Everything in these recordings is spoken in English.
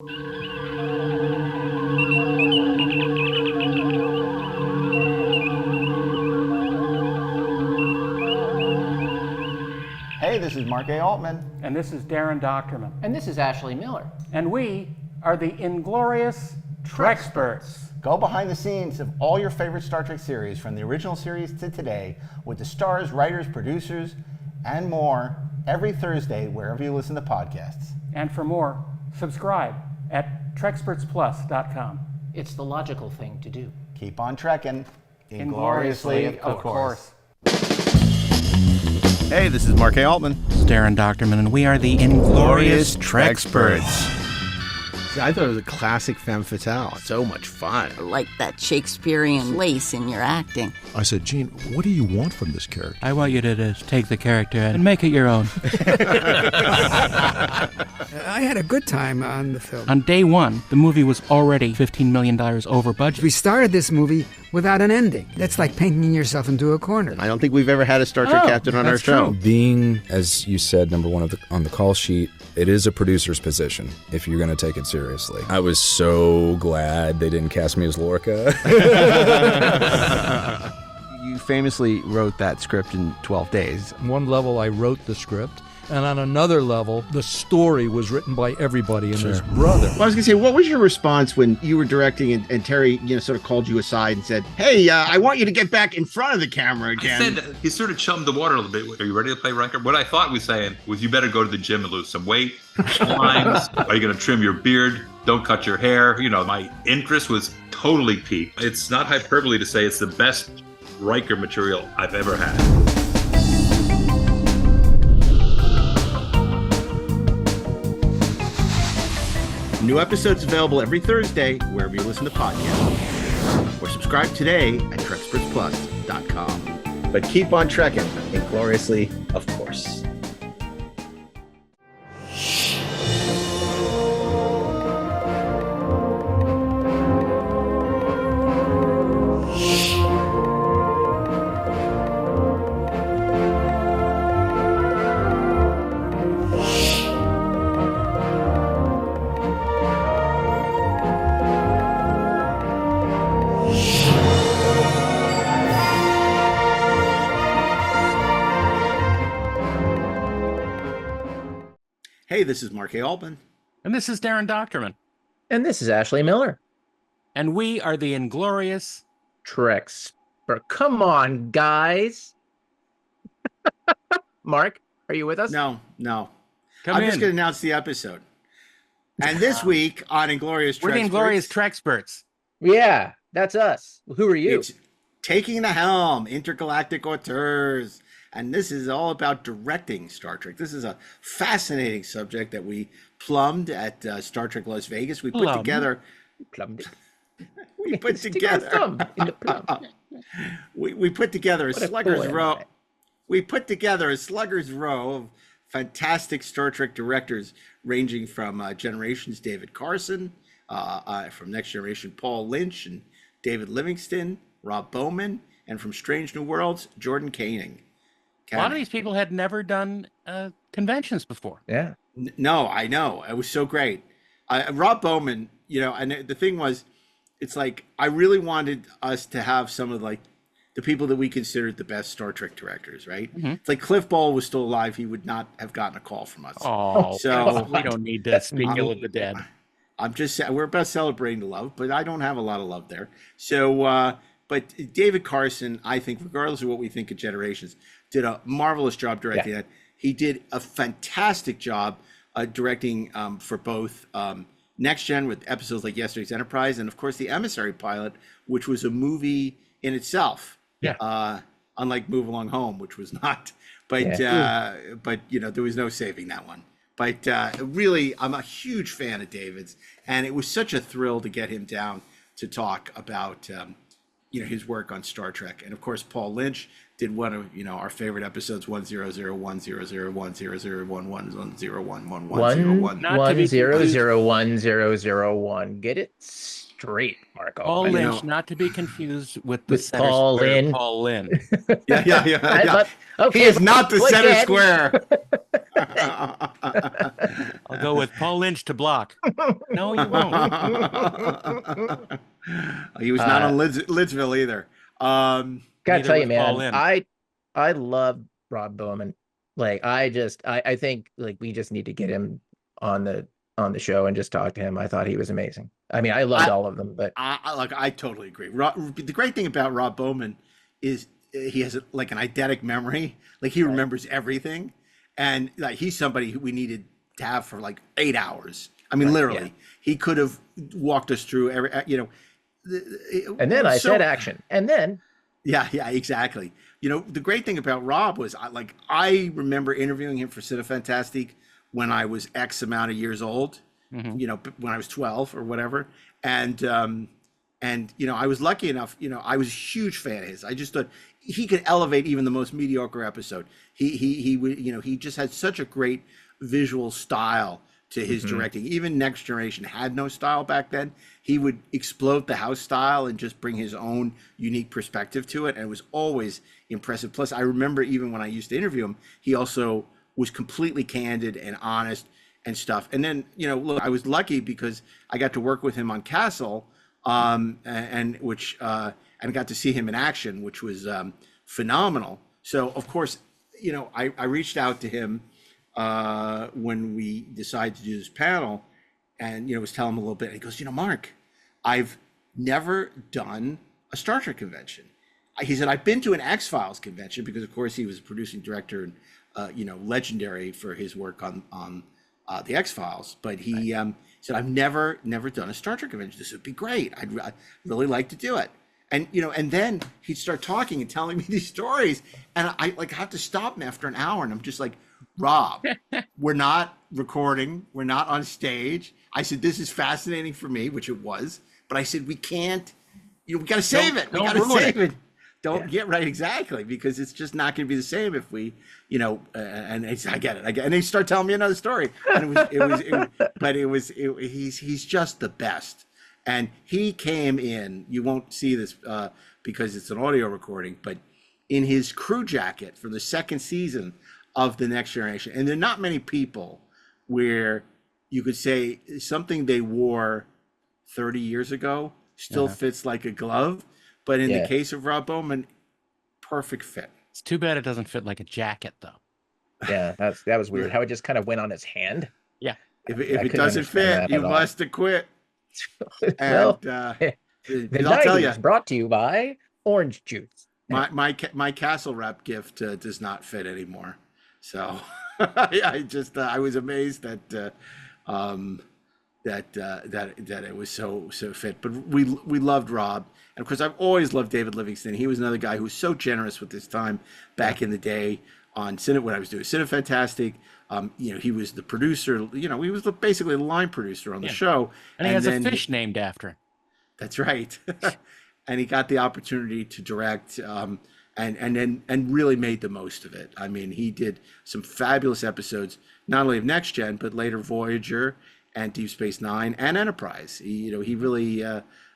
Hey, this is Mark A. Altman. And this is DAREN DOCHTERMAN. And this is Ashley Miller. And we are the Inglorious Treksperts. Go behind the scenes of all your favorite Star Trek series, from the original series to today, with the stars, writers, producers, and more, every Thursday, wherever you listen to podcasts. And for more, subscribe at TREKSPERTSPlus.com. It's the logical thing to do. Keep on trekking. Ingloriously, of course. Hey, this is Mark A. Altman. This is DAREN DOCHTERMAN, and we are the Inglorious Treksperts. I thought it was a classic femme fatale. So much fun. Like that Shakespearean lace in your acting. I said, Gene, what do you want from this character? I want you to just take the character and make it your own. I had a good time on the film. On day one, the movie was already $15 million over budget. We started this movie without an ending. That's like painting yourself into a corner. I don't think we've ever had a Star Trek captain on our show. Being, as you said, number one on the call sheet, it is a producer's position if you're going to take it seriously. I was so glad they didn't cast me as Lorca. You famously wrote that script in 12 days. On one level, I wrote the script, and on another level, the story was written by everybody and his brother. Well, I was going to say, what was your response when you were directing and Terry, sort of called you aside and said, hey, I want you to get back in front of the camera again? I said, he sort of chummed the water a little bit. Are you ready to play Riker? What I thought he was saying was, you better go to the gym and lose some weight. Lines. Are you going to trim your beard? Don't cut your hair. My interest was totally piqued. It's not hyperbole to say it's the best Riker material I've ever had. New episodes available every Thursday, wherever you listen to podcasts. Or subscribe today at TREKSPERTSPlus.com. But keep on trekking, ingloriously, of course. Hey, this is Mark A. Altman. And this is DAREN DOCHTERMAN. And this is Ashley Miller. And we are the Inglorious Treksperts. Come on, guys. Mark, are you with us? No. Come I'm in. just going to announce the episode. And this week on Inglorious Treksperts, We're the Inglorious Treksperts. Yeah, that's us. Who are you? It's Taking the Helm, Intergalactic Auteurs. And this is all about directing Star Trek. This is a fascinating subject that we plumbed at Star Trek Las Vegas. We put together. Plumbed it. We put together. In the plum. we put together a slugger's boy row. am I. We put together a slugger's row of fantastic Star Trek directors, ranging from Generations David CARSON, from Next Generation Paul Lynch and David Livingston, ROB BOWMAN, and from Strange New Worlds, Jordan Koenig. A lot of these people had never done conventions before. Yeah. No, I know. It was so great. ROB BOWMAN, and the thing was, it's like, I really wanted us to have some of the people that we considered the best Star Trek directors, right? Mm-hmm. It's like Cliff Ball was still alive, he would not have gotten a call from us. Oh, so we don't need to speak ill of the dead. I'm just saying, we're about celebrating the love, but I don't have a lot of love there. So, but David CARSON, I think, regardless of what we think of Generations, did a marvelous job directing that. He did a fantastic job directing for both Next Gen with episodes like Yesterday's Enterprise, and of course the Emissary pilot, which was a movie in itself. Yeah. Unlike Move Along Home, which was not. But there was no saving that one. But really, I'm a huge fan of David's, and it was such a thrill to get him down to talk about his work on Star Trek. And of course, Paul Lynch did one of our favorite episodes, 100100100111011101. 1001001001. Get it? straight, Marco. Paul I Lynch, know. not to be confused with the With center Paul square Lynn. Paul Lynn. Yeah. Okay, He is not the look center at- square. I'll go with Paul Lynch to block. No, you won't. He was not on Lidsville either. Gotta Neither tell you, was Paul man, Lynn. I love Rob Bowman. Like, I think like we just need to get him on the show and just talk to him. I thought he was amazing. I mean, I loved all of them, but I totally agree. The great thing about Rob Bowman is he has like an eidetic memory. Like he remembers everything, and like he's somebody who we needed to have for like 8 hours. I mean, literally, he could have walked us through every, and then I said action, and then yeah, exactly. The great thing about Rob was I remember interviewing him for Cinefantastique when I was X amount of years old. When I was 12 or whatever, and I was lucky enough. I was a huge fan of his. I just thought he could elevate even the most mediocre episode. He just had such a great visual style to his directing. Even Next Generation had no style back then. He would explode the house style and just bring his own unique perspective to it, and it was always impressive. Plus, I remember even when I used to interview him, he also was completely candid and honest and stuff. And then, look, I was lucky because I got to work with him on Castle, and got to see him in action, which was phenomenal. So, of course, I reached out to him when we decided to do this panel, and was telling him a little bit. And he goes, Mark, I've never done a Star Trek convention. He said, I've been to an X-Files convention because, of course, he was a producing director and legendary for his work on the X-Files. But he said, I've never done a Star Trek convention. This would be great. I'd really like to do it. And and then he'd start talking and telling me these stories, and I have to stop him after an hour, and I'm just like, Rob, we're not recording, we're not on stage. I said, this is fascinating for me, which it was, but I said, we can't, we got to save it. We got to save it. Don't get right, exactly, because it's just not going to be the same if we, and I get it. And they start telling me another story, and he's just the best. And he came in, you won't see this because it's an audio recording, but in his crew jacket for the second season of The Next Generation. And there are not many people where you could say something they wore 30 years ago still fits like a glove. But in the case of Rob Bowman, perfect fit. It's too bad it doesn't fit like a jacket, though. Yeah, that was weird. How it just kind of went on his hand. Yeah. If it doesn't fit, you must have quit. Well, And the I'll tell 90s you, brought to you by Orange Juice. my Castle Wrap gift does not fit anymore. So I was amazed that it was so fit. But we loved Rob, and of course I've always loved David Livingston. He was another guy who was so generous with his time back in the day on when I was doing Cinefantastique. He was the producer. He was basically the line producer on the show. And he has a fish named after him. That's right. And he got the opportunity to direct, and really made the most of it. I mean, he did some fabulous episodes, not only of Next Gen, but later Voyager and Deep Space Nine and Enterprise. He really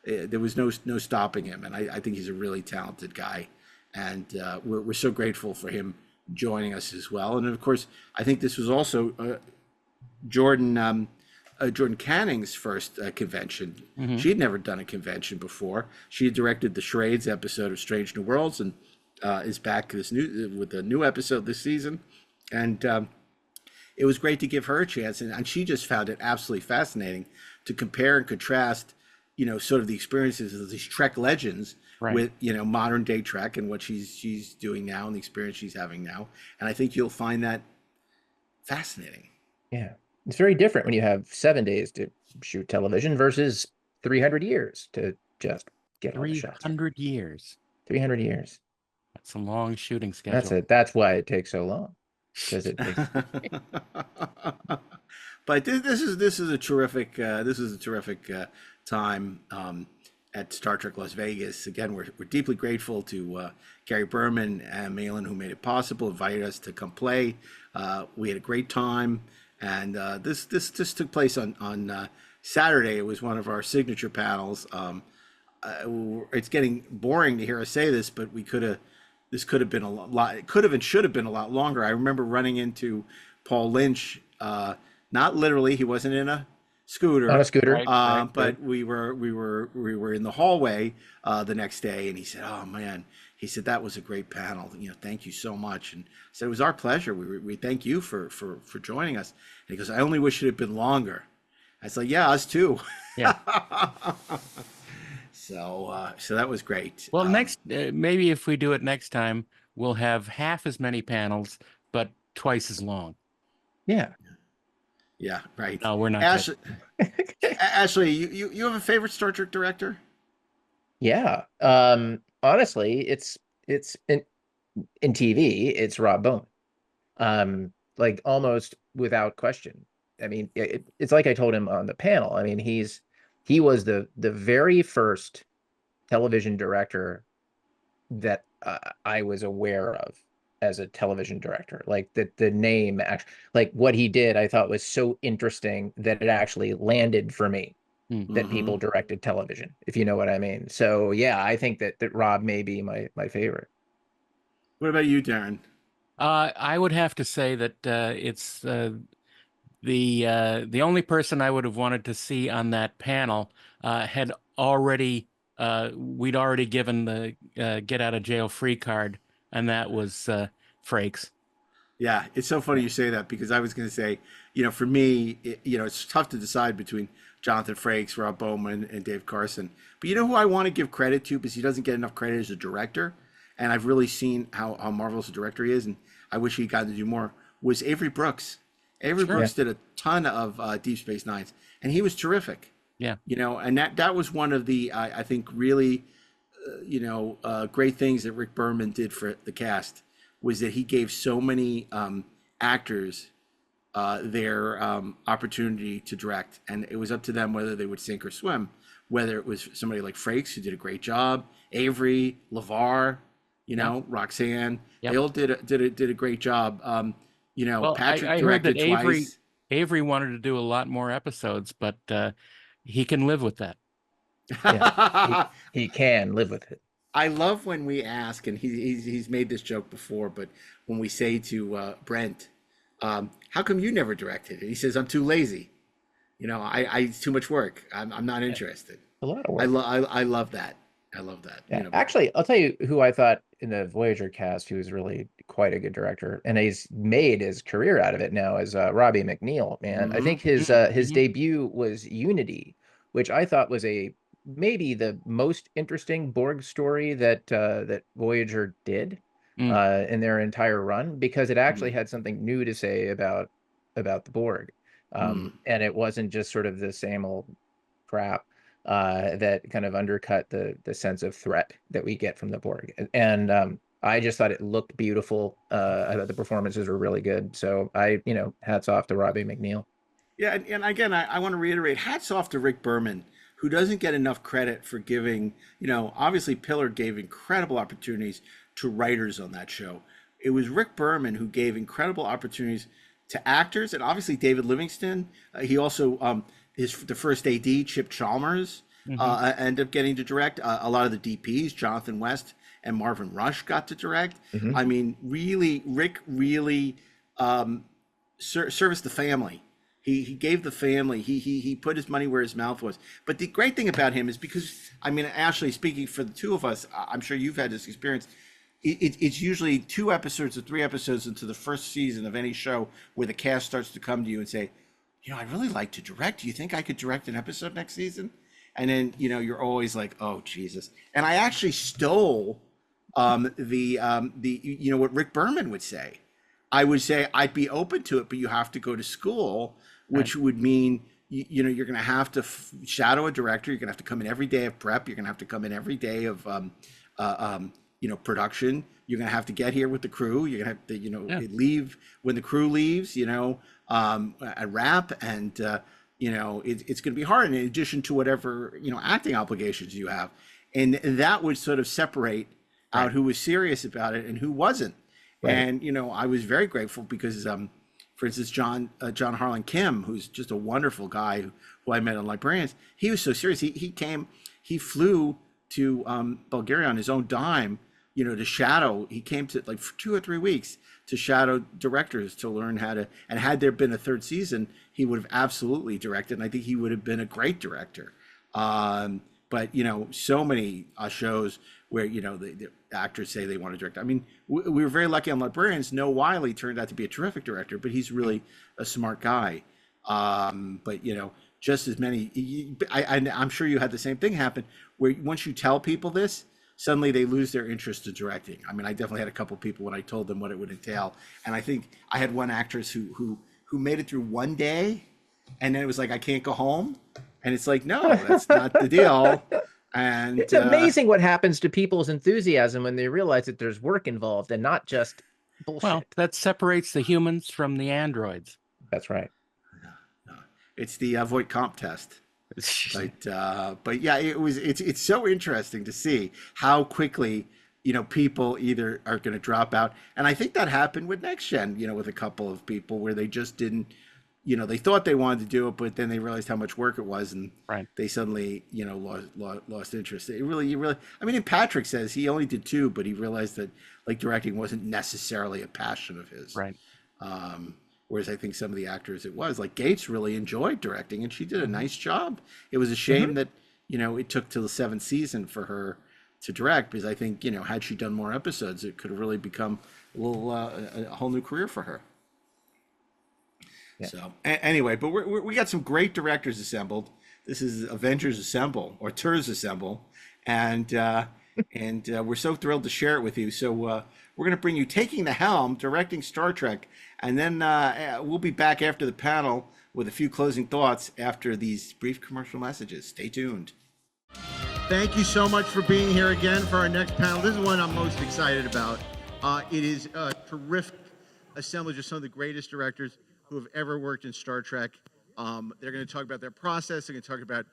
there was no stopping him, and I think he's a really talented guy, and we're so grateful for him joining us as well. And of course, I think this was also Jordan Canning's first convention. She had never done a convention before. She had directed the Charades episode of Strange New Worlds, and is back with a new episode this season. And it was great to give her a chance, and she just found it absolutely fascinating to compare and contrast, sort of the experiences of these Trek legends with, modern day Trek and what she's doing now and the experience she's having now. And I think you'll find that fascinating. Yeah. It's very different when you have 7 days to shoot television versus 300 years to just get on the shot. 300 years. 300 years. That's a long shooting schedule. That's it. That's why it takes so long. Because it takes... But this is a terrific time at Star Trek Las Vegas. Again, we're deeply grateful to Gary Berman and Malin, who made it possible, invited us to come play. We had a great time, and this took place on Saturday, it was one of our signature panels. It's getting boring to hear us say this, but this could have been a lot. It could have and should have been a lot longer. I remember running into Paul Lynch, not literally. He wasn't in a scooter. On a scooter. But we were in the hallway the next day, and he said, "Oh man," he said, "that was a great panel. Thank you so much." And I said, "It was our pleasure. We thank you for joining us." And he goes, "I only wish it had been longer." I was like, "Yeah, us too." Yeah. So that was great. Well, maybe if we do it next time, we'll have half as many panels, but twice as long. Yeah. Yeah, right. No, we're not. Ashley, Ashley, you have a favorite Star Trek director? Yeah. Honestly, it's in TV, it's Rob Bowman. Like almost without question. I mean, it's like I told him on the panel. I mean, he was the very first television director that I was aware of as a television director. Like the name, like what he did, I thought was so interesting that it actually landed for me. That people directed television, if you know what I mean. So yeah, I think that Rob may be my favorite. What about you, Darren? I would have to say that it's the only person I would have wanted to see on that panel we'd already given the get out of jail free card, and that was Frakes. Yeah, it's so funny you say that, because I was going to say, for me, it's tough to decide between Jonathan Frakes, Rob Bowman, and Dave Carson. But you know who I want to give credit to, because he doesn't get enough credit as a director, and I've really seen how marvelous a director he is, and I wish he got to do more, was Avery Brooks. Avery Brooks did a ton of Deep Space Nines, and he was terrific. Yeah. And that was one of the, I think, really, great things that Rick Berman did for the cast, was that he gave so many actors their opportunity to direct, and it was up to them whether they would sink or swim. Whether it was somebody like Frakes, who did a great job, Avery, LeVar, Roxanne, they all did a great job. Well, Patrick I heard that directed twice. Avery wanted to do a lot more episodes, but he can live with that. Yeah, he can live with it. I love when we ask, and he's made this joke before, but when we say to Brent, how come you never directed it? He says, I'm too lazy. It's too much work. I'm not interested. A lot of work. I love that. I love that. Yeah. Actually, I'll tell you who I thought in the Voyager cast who was really quite a good director, and he's made his career out of it now, is Robbie McNeil. Man, I think his debut was Unity, which I thought was maybe the most interesting Borg story that Voyager did in their entire run, because it actually had something new to say about the Borg, and it wasn't just sort of the same old crap that kind of undercut the sense of threat that we get from the Borg. And I just thought it looked beautiful. I thought the performances were really good. So hats off to Robbie McNeil. Yeah, and again, I want to reiterate, hats off to Rick Berman, who doesn't get enough credit for giving, obviously Pillard gave incredible opportunities to writers on that show. It was Rick Berman who gave incredible opportunities to actors, and obviously David Livingston. He also, the first AD, Chip Chalmers, ended up getting to direct. A lot of the DPs, Jonathan West and Marvin Rush, got to direct. I mean, really, Rick really serviced the family. He gave the family, he put his money where his mouth was. But the great thing about him is, because, Ashley, speaking for the two of us, I'm sure you've had this experience, it's usually 2 episodes or 3 episodes into the first season of any show where the cast starts to come to you and say, I'd really like to direct. Do you think I could direct an episode next season? And then, you're always like, oh, Jesus. And I actually stole what Rick Berman would say. I would say, I'd be open to it, but you have to go to school, which would mean, you're going to have to shadow a director. You're going to have to come in every day of prep. You're going to have to come in every day of, production. You're going to have to get here with the crew. You're going to have to, leave when the crew leaves, a wrap. And, it's going to be hard, in addition to whatever, acting obligations you have. And that would sort of separate out who was serious about it and who wasn't. Right. And, I was very grateful, because for instance, John Harlan Kim, who's just a wonderful guy who I met on Librarians. He was so serious. He flew to Bulgaria on his own dime, to shadow. He came to like for 2 or 3 weeks to shadow directors to learn how to. And had there been a third season, he would have absolutely directed, and I think he would have been a great director. But so many shows where the actors say they want to direct. I mean, we were very lucky on Librarians. Noah Wiley turned out to be a terrific director, but he's really a smart guy. But just as many. I'm sure you had the same thing happen where once you tell people this, suddenly they lose their interest in directing. I mean, I definitely had a couple of people when I told them what it would entail, and I think I had one actress who made it through one day, and then it was like, I can't go home. And it's like, no, that's not the deal. And it's amazing what happens to people's enthusiasm when they realize that there's work involved and not just bullshit. Well, that separates the humans from the androids. That's right. It's the Voight comp test. But yeah, it's so interesting to see how quickly people either are going to drop out, and I think that happened with Next Gen, with a couple of people where they just didn't. They thought they wanted to do it, but then they realized how much work it was, and they suddenly, lost interest. You really. I mean, and Patrick says he only did 2, but he realized that like directing wasn't necessarily a passion of his. Right. Whereas I think some of the actors it was like Gates really enjoyed directing, and she did a nice job. It was a shame that it took till the 7th season for her to direct, because I think had she done more episodes, it could have really become a whole new career for her. Yeah. So anyway, but we got some great directors assembled. This is Avengers Assemble, or Tours Assemble, and we're so thrilled to share it with you. So we're going to bring you Taking the Helm, directing Star Trek, and then we'll be back after the panel with a few closing thoughts after these brief commercial messages. Stay tuned. Thank you so much for being here again for our next panel. This is one I'm most excited about. It is a terrific assemblage of some of the greatest directors who have ever worked in Star Trek. They're going to talk about their process. They're going to talk about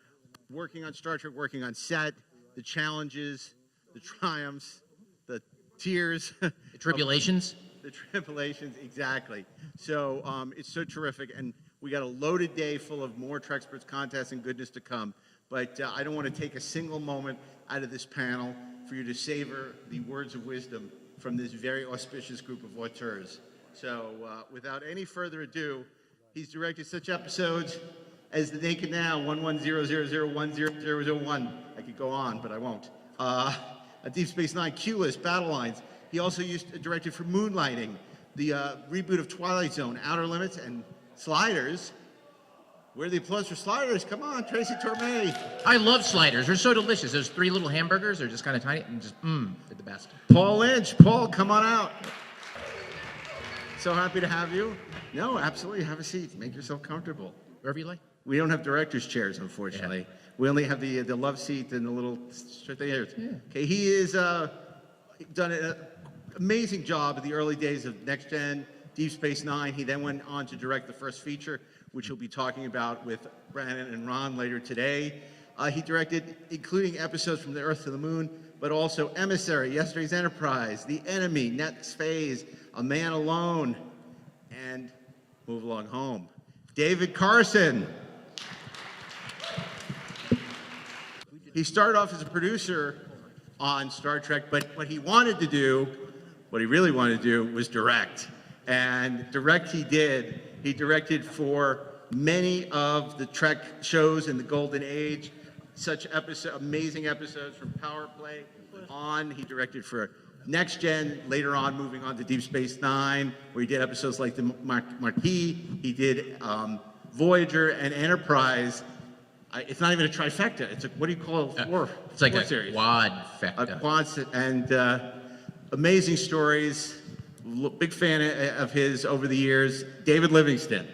working on Star Trek, working on set, the challenges, the triumphs, the tears. The tribulations. The tribulations, exactly. So it's so terrific. And we got a loaded day full of more Treksperts contests and goodness to come. But I don't want to take a single moment out of this panel for you to savor the words of wisdom from this very auspicious group of auteurs. So without any further ado, he's directed such episodes as The Naked Now, 1100010001. I could go on, but I won't. Deep Space Nine, Q-List, Battle Lines. He also directed for Moonlighting, the reboot of Twilight Zone, Outer Limits, and Sliders. Where the applause for Sliders? Come on, Tracy Torme. I love sliders. They're so delicious. Those 3 little hamburgers, they're just kind of tiny and just, they're the best. Paul Lynch. Paul, come on out. So happy to have you. No, absolutely. Have a seat. Make yourself comfortable. Wherever you like. We don't have director's chairs, unfortunately. Yeah. We only have the love seat and the little thing here. Yeah. Okay, he has done an amazing job at the early days of Next Gen, Deep Space Nine. He then went on to direct the first feature, which he'll be talking about with Brandon and Ron later today. He directed, including episodes from the Earth to the Moon, but also Emissary, Yesterday's Enterprise, The Enemy, Next Phase, A Man Alone, and Move Along Home. David Carson. He started off as a producer on Star Trek, but what he wanted to do, what he really wanted to do, was direct. And direct he did. He directed for many of the Trek shows in the Golden Age, such amazing episodes from Power Play on. He directed for Next Gen, later on moving on to Deep Space Nine, where he did episodes like the Marquis. He did Voyager and Enterprise. It's not even a trifecta. It's a, what do you call it? It's like a series. quadfecta. A quad, and amazing stories. Big fan of his over the years. David Livingston.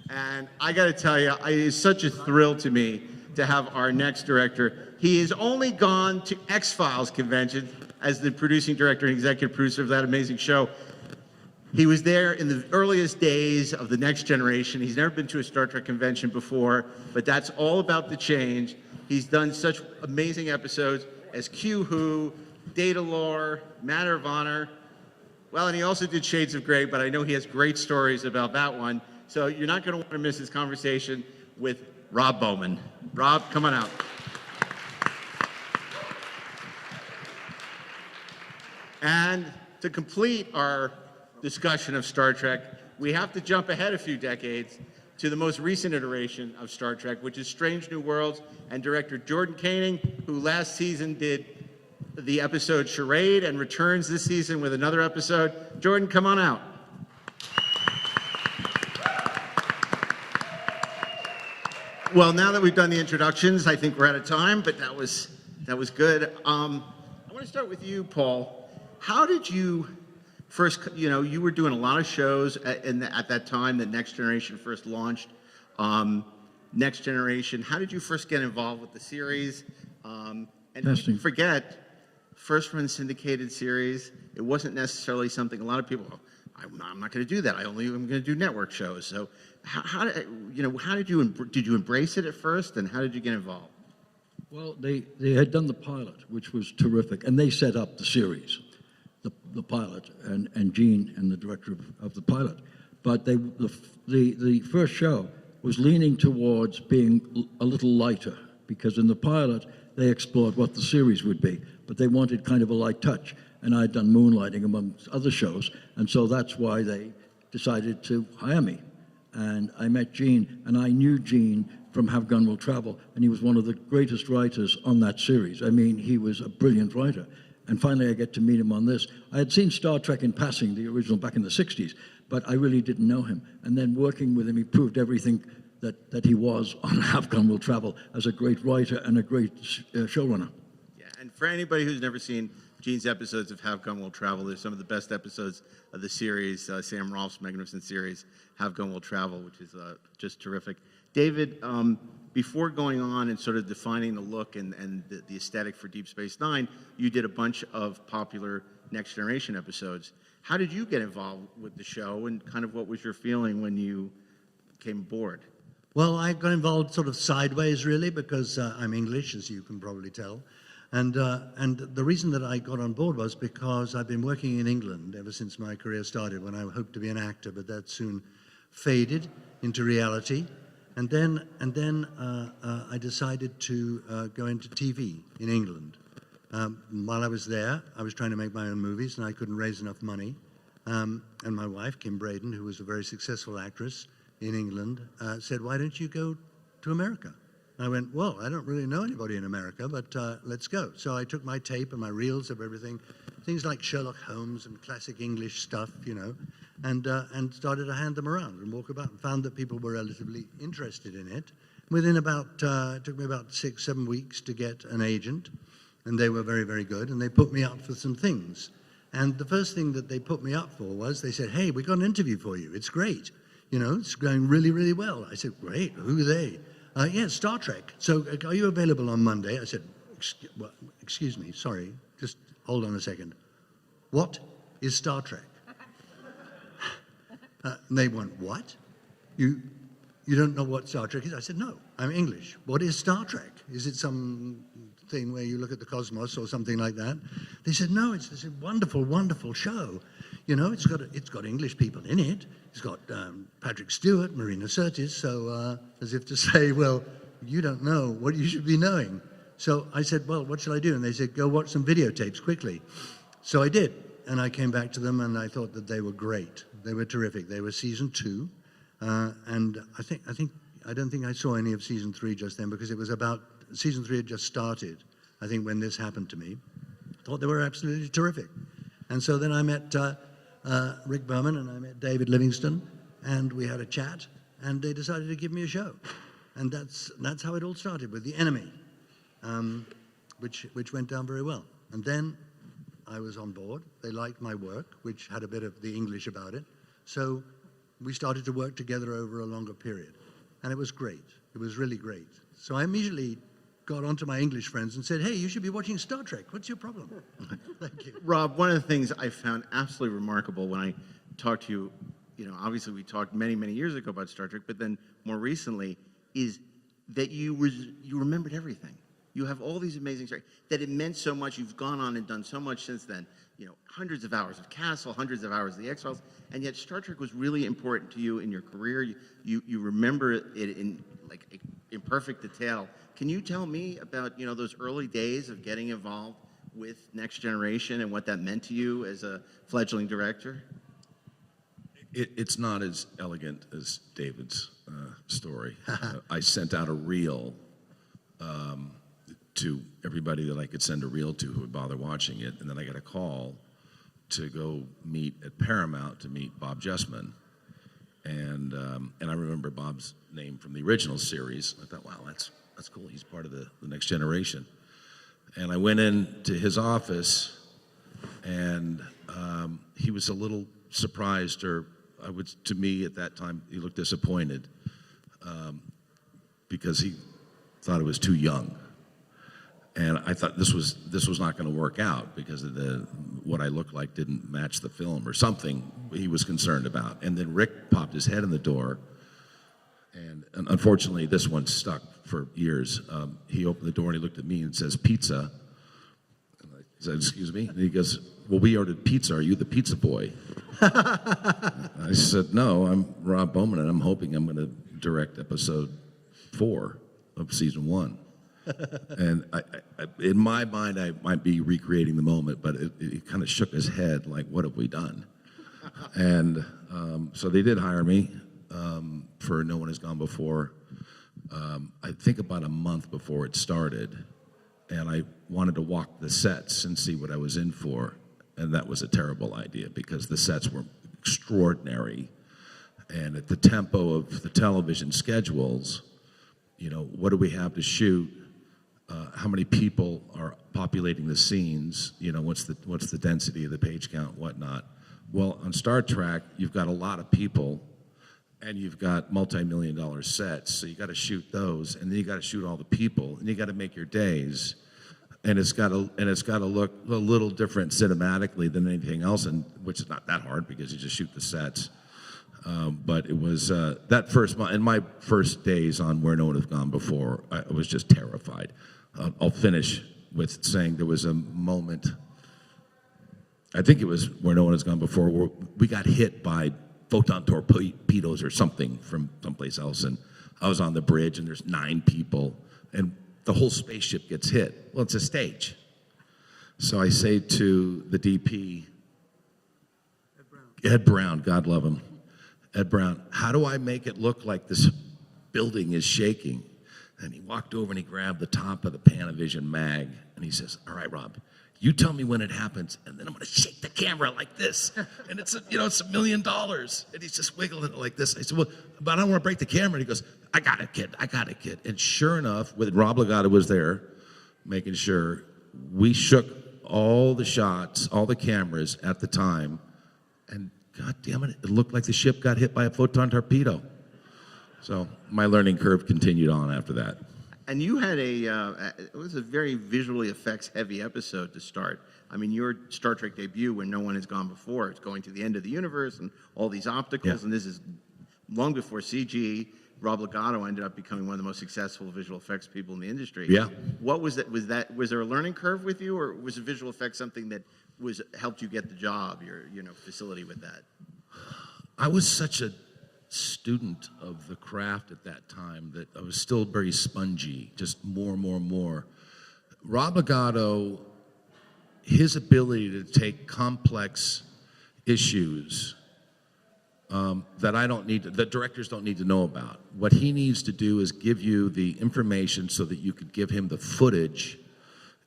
And I got to tell you, it is such a thrill to me to have our next director. He has only gone to X-Files convention as the producing director and executive producer of that amazing show. He was there in the earliest days of the Next Generation. He's never been to a Star Trek convention before, but that's all about the change. He's done such amazing episodes as Q Who, Data Lore, Matter of Honor, Well, and he also did Shades of Grey, but I know he has great stories about that one. So you're not going to want to miss his conversation with Rob Bowman. Rob, come on out. And to complete our discussion of Star Trek, we have to jump ahead a few decades to the most recent iteration of Star Trek, which is Strange New Worlds, and director Jordan Koenig, who last season did the episode Charade and returns this season with another episode. Jordan, come on out. Well, now that we've done the introductions, I think we're out of time, but that was good. I want to start with you, Paul. How did you first, you were doing a lot of shows at that time that Next Generation first launched. Next Generation, how did you first get involved with the series? And don't forget, first run syndicated series, it wasn't necessarily something a lot of people, I'm not going to do that. I'm going to do network shows. So how did you embrace it at first, and how did you get involved? Well, they had done the pilot, which was terrific, and they set up the series, the pilot, and Gene and the director of the pilot. But the first show was leaning towards being a little lighter, because in the pilot they explored what the series would be, but they wanted kind of a light touch. And I'd done moonlighting amongst other shows, and so that's why they decided to hire me. And I met Gene, and I knew Gene from Have Gun Will Travel, and he was one of the greatest writers on that series. I mean, he was a brilliant writer. And finally, I get to meet him on this. I had seen Star Trek in passing, the original, back in the 60s, but I really didn't know him. And then working with him, he proved everything that he was on Have Gun Will Travel as a great writer and a great showrunner. Yeah, and for anybody who's never seen Gene's episodes of Have Gun Will Travel, they're some of the best episodes of the series, Sam Rolfe's magnificent series, Have Gun Will Travel, which is just terrific. David, before going on and sort of defining the look and the aesthetic for Deep Space Nine, you did a bunch of popular Next Generation episodes. How did you get involved with the show, and kind of what was your feeling when you came aboard? Well, I got involved sort of sideways, really, because I'm English, as you can probably tell. And the reason that I got on board was because I've been working in England ever since my career started, when I hoped to be an actor, but that soon faded into reality. And then I decided to go into TV in England. While I was there, I was trying to make my own movies, and I couldn't raise enough money. And my wife, Kim Braden, who was a very successful actress in England, said, "Why don't you go to America?" I went, "Well, I don't really know anybody in America, but let's go." So I took my tape and my reels of everything, things like Sherlock Holmes and classic English stuff, and started to hand them around and walk about, and found that people were relatively interested in it. Within it took me about 6-7 weeks to get an agent, and they were very, very good, and they put me up for some things. And the first thing that they put me up for was, they said, "Hey, we got an interview for you. It's great. It's going really, really well." I said, "Great, who are they?" "Yeah, Star Trek. So are you available on Monday?" I said, excuse me, sorry, just hold on a second. What is Star Trek?" And they went, "What? You don't know what Star Trek is?" I said, "No, I'm English. What is Star Trek? Is it some thing where you look at the cosmos or something like that?" They said, "No, it's a wonderful, wonderful show. It's got English people in it. It's got Patrick Stewart, Marina Sirtis." So as if to say, well, you don't know what you should be knowing. So I said, "Well, what shall I do?" And they said, "Go watch some videotapes quickly." So I did, and I came back to them, and I thought that they were great. They were terrific. They were season 2, and I don't think I saw any of season 3 just then, because it was about, season 3 had just started, I think, when this happened to me. I thought they were absolutely terrific. And so then I met Rick Berman, and I met David Livingston, and we had a chat, and they decided to give me a show. And that's how it all started, with The Enemy, which went down very well. And then I was on board. They liked my work, which had a bit of the English about it. So we started to work together over a longer period. And it was great. It was really great. So I immediately got onto my English friends and said, "Hey, you should be watching Star Trek. What's your problem?" Thank you. Rob, one of the things I found absolutely remarkable when I talked to you, obviously we talked many, many years ago about Star Trek, but then more recently, is that you remembered everything. You have all these amazing stories that it meant so much. You've gone on and done so much since then. You know, hundreds of hours of Castle, hundreds of hours of the X-Files, and yet Star Trek was really important to you in your career. You remember it in perfect detail. Can you tell me about, you know, those early days of getting involved with Next Generation and what that meant to you as a fledgling director? It's not as elegant as David's story. I sent out a reel to everybody that I could send a reel to who would bother watching it, and then I got a call to go meet at Paramount to meet Bob Justman, and I remember Bob's name from the original series. I thought, wow, that's cool. He's part of the Next Generation, and I went into his office, and he was a little surprised, or to me at that time, he looked disappointed because he thought it was too young. And I thought this was not going to work out because of what I looked like didn't match the film or something he was concerned about. And then Rick popped his head in the door, and unfortunately this one stuck for years. He opened the door and he looked at me and says, "Pizza." And I said, "Excuse me?" And he goes, "Well, we ordered pizza. Are you the pizza boy?" I said, "No, I'm Rob Bowman, and I'm hoping I'm going to direct episode 4 of season 1. And I, in my mind, I might be recreating the moment, but it kind of shook his head like, what have we done? And so they did hire me for No One Has Gone Before. I think about a month before it started, and I wanted to walk the sets and see what I was in for, and that was a terrible idea because the sets were extraordinary, and at the tempo of the television schedules, you know, what do we have to shoot? How many people are populating the scenes? You know, what's the density of the page count, whatnot? Well, on Star Trek, you've got a lot of people, and you've got multi-million-dollar sets, so you got to shoot those, and then you got to shoot all the people, and you got to make your days, and it's got to look a little different cinematically than anything else, and which is not that hard because you just shoot the sets. But it was that first month, in my first days on Where No One Has Gone Before, I was just terrified. I'll finish with saying there was a moment, I think it was Where No One Has Gone Before, where we got hit by photon torpedoes or something from someplace else, and I was on the bridge, and there's 9 people, and the whole spaceship gets hit. Well, it's a stage. So I say to the DP, Ed Brown, God love him, Ed Brown, how do I make it look like this building is shaking? And he walked over and he grabbed the top of the Panavision mag, and he says, "All right, Rob, you tell me when it happens, and then I'm going to shake the camera like this, and it's $1 million." And he's just wiggling it like this. I said, "Well, but I don't want to break the camera." And he goes, "I got it, kid. I got it, kid." And sure enough, with Rob Legato was there, making sure we shook all the shots, all the cameras at the time, and God damn it, it looked like the ship got hit by a photon torpedo. So my learning curve continued on after that. And you had it was a very visually effects heavy episode to start. I mean, your Star Trek debut, When No One Has Gone Before, it's going to the end of the universe and all these opticals, and this is long before CG. Rob Legato ended up becoming one of the most successful visual effects people in the industry. Yeah. What was that? Was there a learning curve with you, or was visual effects something that helped you get the job, your facility with that? I was such a student of the craft at that time that I was still very spongy, just more. Rob Legato, his ability to take complex issues that directors don't need to know about. What he needs to do is give you the information so that you could give him the footage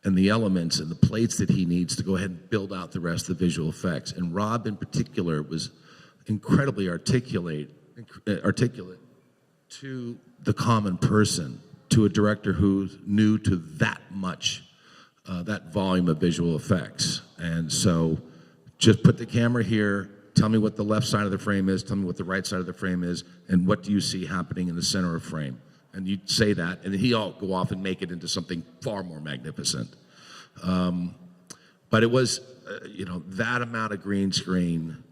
and the elements and the plates that he needs to go ahead and build out the rest of the visual effects. And Rob in particular was incredibly articulate to the common person, to a director who's new to that much, that volume of visual effects. And so just put the camera here, tell me what the left side of the frame is, tell me what the right side of the frame is, and what do you see happening in the center of frame? And you say that, and then he'll go off and make it into something far more magnificent. But it was, that amount of green screen,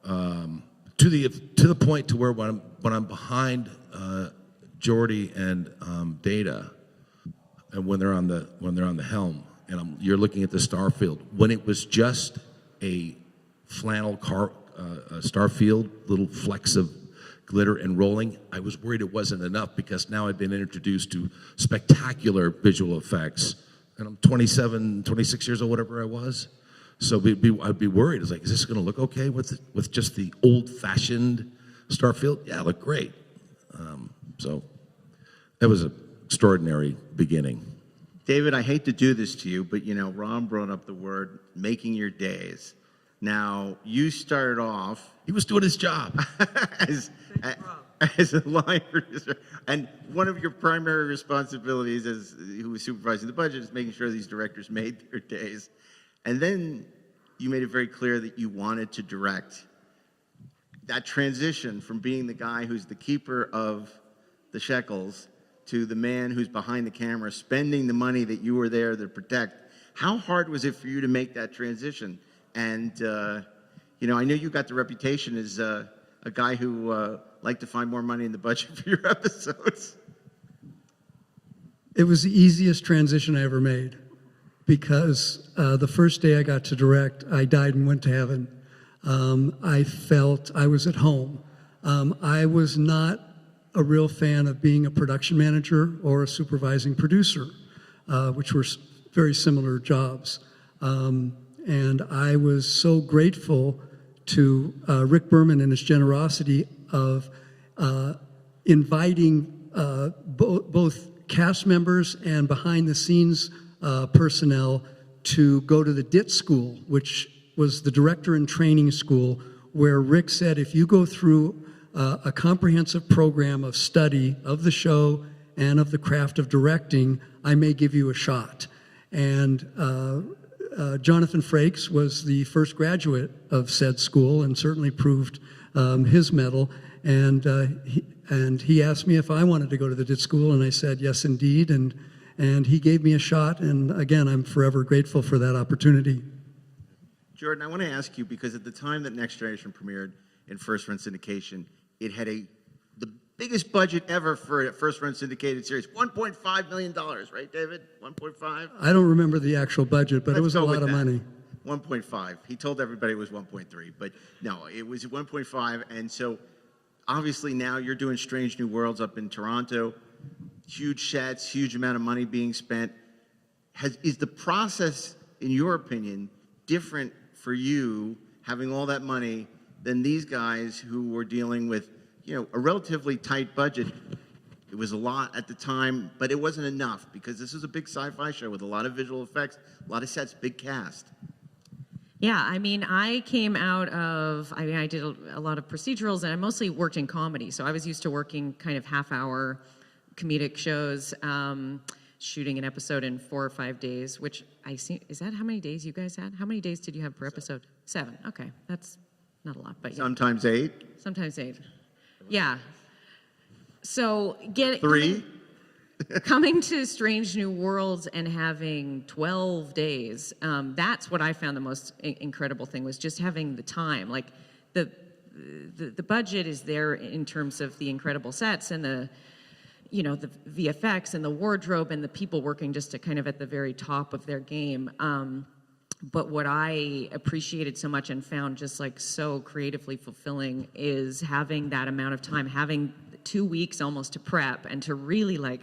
to the point to where when I'm behind Geordi and Data, and when they're on the helm, and you're looking at the star field, when it was just a flannel star field, little flecks of glitter and rolling, I was worried it wasn't enough, because now I'd been introduced to spectacular visual effects, and I'm 27, 26 years old, whatever I was. So I'd be worried. It's like, is this going to look okay with just the old-fashioned star field? Yeah, it looked great. So that was an extraordinary beginning. David, I hate to do this to you, but Ron brought up the word making your days. Now, you started off... He was doing his job. as a line producer. And one of your primary responsibilities as who was supervising the budget is making sure these directors made their days. And then you made it very clear that you wanted to direct. That transition from being the guy who's the keeper of the shekels to the man who's behind the camera spending the money that you were there to protect, how hard was it for you to make that transition? And, I know you got the reputation as a guy who liked to find more money in the budget for your episodes. It was the easiest transition I ever made, because the first day I got to direct, I died and went to heaven. I felt I was at home. I was not a real fan of being a production manager or a supervising producer, which were very similar jobs. And I was so grateful to Rick Berman and his generosity of inviting both cast members and behind-the-scenes personnel to go to the DIT school, which was the director and training school, where Rick said, if you go through a comprehensive program of study of the show and of the craft of directing, I may give you a shot. And Jonathan Frakes was the first graduate of said school and certainly proved his mettle. And he asked me if I wanted to go to the DIT school, and I said yes, indeed. And he gave me a shot, and again, I'm forever grateful for that opportunity. Jordan, I want to ask you, because at the time that Next Generation premiered in first-run syndication, it had the biggest budget ever for a first-run syndicated series, $1.5 million, right, David? 1.5? I don't remember the actual budget, but it was a lot of money. 1.5. He told everybody it was 1.3, but no, it was 1.5. And so obviously now you're doing Strange New Worlds up in Toronto, huge sets, huge amount of money being spent. Is the process, in your opinion, different for you having all that money than these guys who were dealing with, a relatively tight budget? It was a lot at the time, but it wasn't enough, because this is a big sci-fi show with a lot of visual effects, a lot of sets, big cast. Yeah, I came out of, I did a lot of procedurals, and I mostly worked in comedy, so I was used to working kind of half-hour comedic shows, shooting an episode in 4 or 5 days, which is that how many days you guys had? How many days did you have per episode? 7. Okay, that's not a lot, but yeah. Sometimes 8. Sometimes 8. Yeah. So 3. Coming to Strange New Worlds and having 12 days, that's what I found the most incredible thing, was just having the time. Like the budget is there in terms of the incredible sets and the VFX and the wardrobe and the people working just to kind of at the very top of their game. But what I appreciated so much and found just like so creatively fulfilling is having that amount of time, having 2 weeks almost to prep and to really like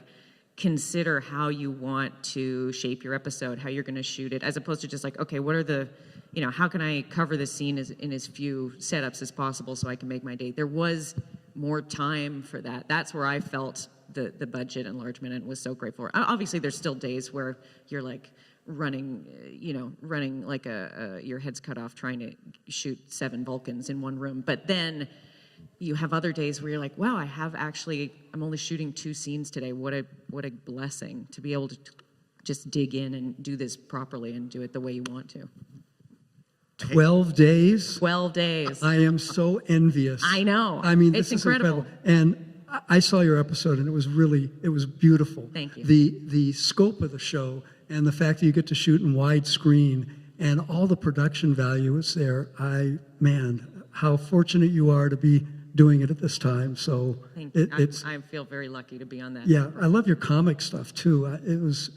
consider how you want to shape your episode, how you're going to shoot it, as opposed to just like, okay, what are the, how can I cover this scene in as few setups as possible so I can make my day? There was more time for that. That's where I felt the budget enlargement and was so grateful. Obviously, there's still days where you're like running like your head's cut off trying to shoot 7 Vulcans in one room. But then you have other days where you're like, wow, I'm only shooting 2 scenes today. What a blessing to be able to just dig in and do this properly and do it the way you want to. 12 days? 12 days. I am so envious. I know. I mean, it's this is incredible. And I saw your episode, and it was beautiful. Thank you. The scope of the show and the fact that you get to shoot in widescreen and all the production value is there. Man, how fortunate you are to be doing it at this time. So Thank you. it's I feel very lucky to be on that. yeah. I love your comic stuff too. It was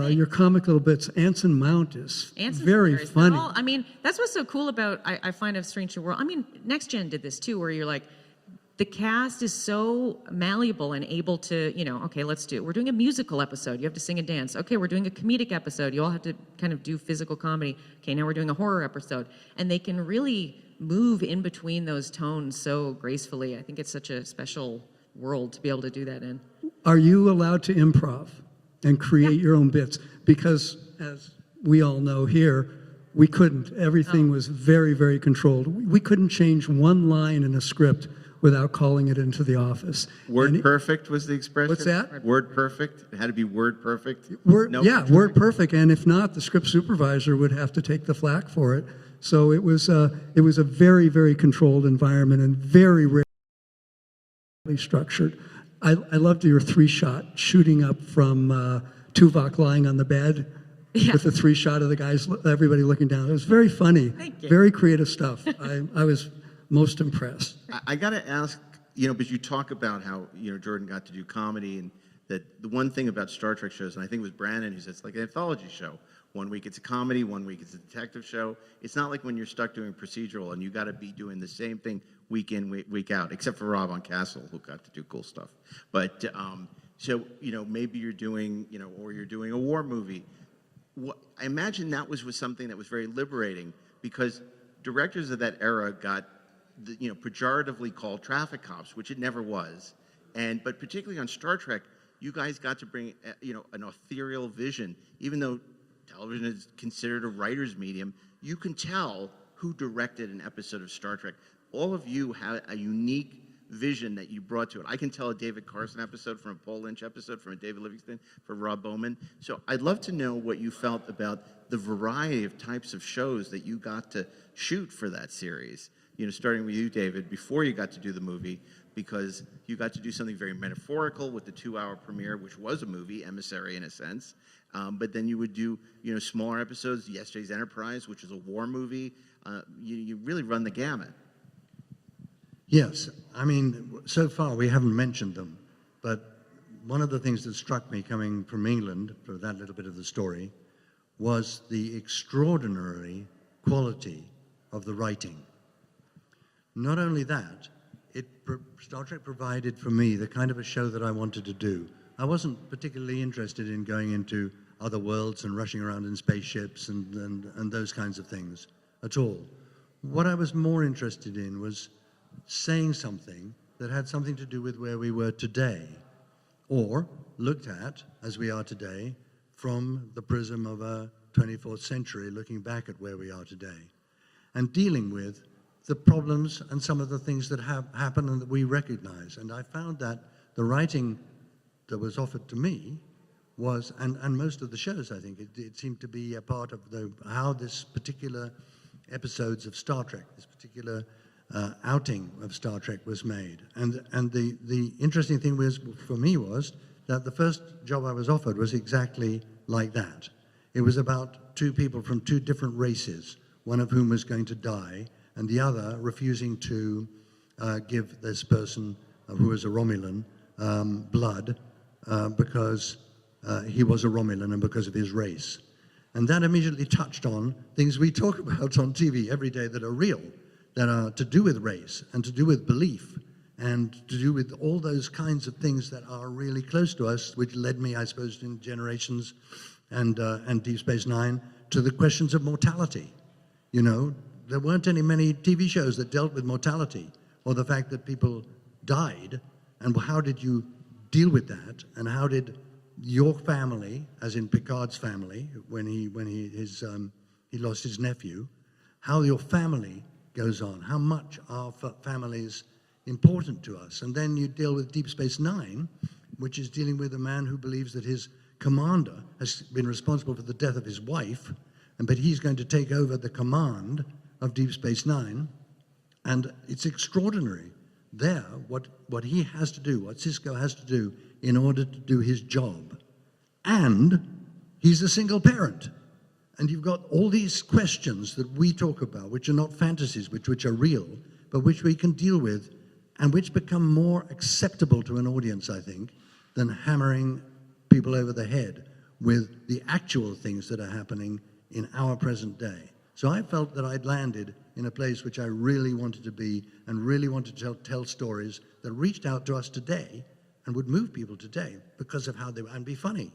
your comic little bits. Anson Mount is Anson's very hilarious. funny. They're all- I mean, that's what's so cool about I find of Strange New World. I mean, Next Gen did this too, where you're like, the cast is so malleable and able to, you know, okay, we're doing a musical episode. You have to sing and dance. Okay, we're doing a comedic episode. You all have to kind of do physical comedy. Okay, now we're doing a horror episode. And they can really move in between those tones so gracefully. I think it's such a special world to be able to do that in. Are you allowed to improv and create your own bits? Because as we all know here, we couldn't. Everything was very, very controlled. We couldn't change one line in a script without calling it into the office. Word perfect was the expression? What's that? Word perfect? It had to be word perfect? Word Nope. perfect. And if not, the script supervisor would have to take the flak for it. So it was a very, very controlled environment and very rarely structured. I loved your 3-shot shooting up from Tuvok lying on the bed with the 3-shot of the guys, everybody looking down. It was very funny. Thank you. Very creative stuff. I was most impressed. I got to ask, you know, but you talk about how, you know, Jordan got to do comedy, and that the one thing about Star Trek shows, and I think it was Brandon who said it's like an anthology show. 1 week it's a comedy, 1 week it's a detective show. It's not like when you're stuck doing procedural and you got to be doing the same thing week in, week out, except for Rob on Castle, who got to do cool stuff. But so, you know, maybe you're doing, you know, or you're doing a war movie. I imagine that was something that was very liberating, because directors of that era got, you know, pejoratively called traffic cops, which it never was. But particularly on Star Trek, you guys got to bring, you know, an ethereal vision. Even though television is considered a writer's medium, you can tell who directed an episode of Star Trek. All of you had a unique vision that you brought to it. I can tell a David Carson episode from a Paul Lynch episode, from a David Livingston, from ROB BOWMAN. So I'd love to know what you felt about the variety of types of shows that you got to shoot for that series. You know, starting with you, David, before you got to do the movie, because you got to do something very metaphorical with the 2-hour premiere, which was a movie, Emissary in a sense. But then you would do, you know, smaller episodes, Yesterday's Enterprise, which is a war movie. You really run the gamut. Yes, I mean, so far we haven't mentioned them, but one of the things that struck me coming from England, for that little bit of the story, was the extraordinary quality of the writing. Not only that, Star Trek provided for me the kind of a show that I wanted to do. I wasn't particularly interested in going into other worlds and rushing around in spaceships and those kinds of things at all. What I was more interested in was saying something that had something to do with where we were today, or looked at, as we are today, from the prism of a 24th century, looking back at where we are today, and dealing with the problems and some of the things that have happened and that we recognize. And I found that the writing that was offered to me was, and most of the shows, I think, it seemed to be a part of how this particular episodes of Star Trek, this particular outing of Star Trek was made. And the interesting thing was, for me, was that the first job I was offered was exactly like that. It was about 2 people from 2 different races, one of whom was going to die, and the other refusing to give this person, who was a Romulan, blood because he was a Romulan and because of his race. And that immediately touched on things we talk about on TV every day that are real, that are to do with race and to do with belief and to do with all those kinds of things that are really close to us, which led me, I suppose, in Generations and Deep Space Nine to the questions of mortality. You know, there weren't many TV shows that dealt with mortality or the fact that people died, and how did you deal with that, and how did your family, as in Picard's family, when he lost his nephew, how your family goes on, how much are families important to us. And then you deal with Deep Space Nine, which is dealing with a man who believes that his commander has been responsible for the death of his wife, but he's going to take over the command of Deep Space Nine. And it's extraordinary there what he has to do, what Sisko has to do in order to do his job. And he's a single parent. And you've got all these questions that we talk about, which are not fantasies, which are real, but which we can deal with and which become more acceptable to an audience, I think, than hammering people over the head with the actual things that are happening in our present day. So I felt that I'd landed in a place which I really wanted to be and really wanted to tell stories that reached out to us today and would move people today because of how they were, and be funny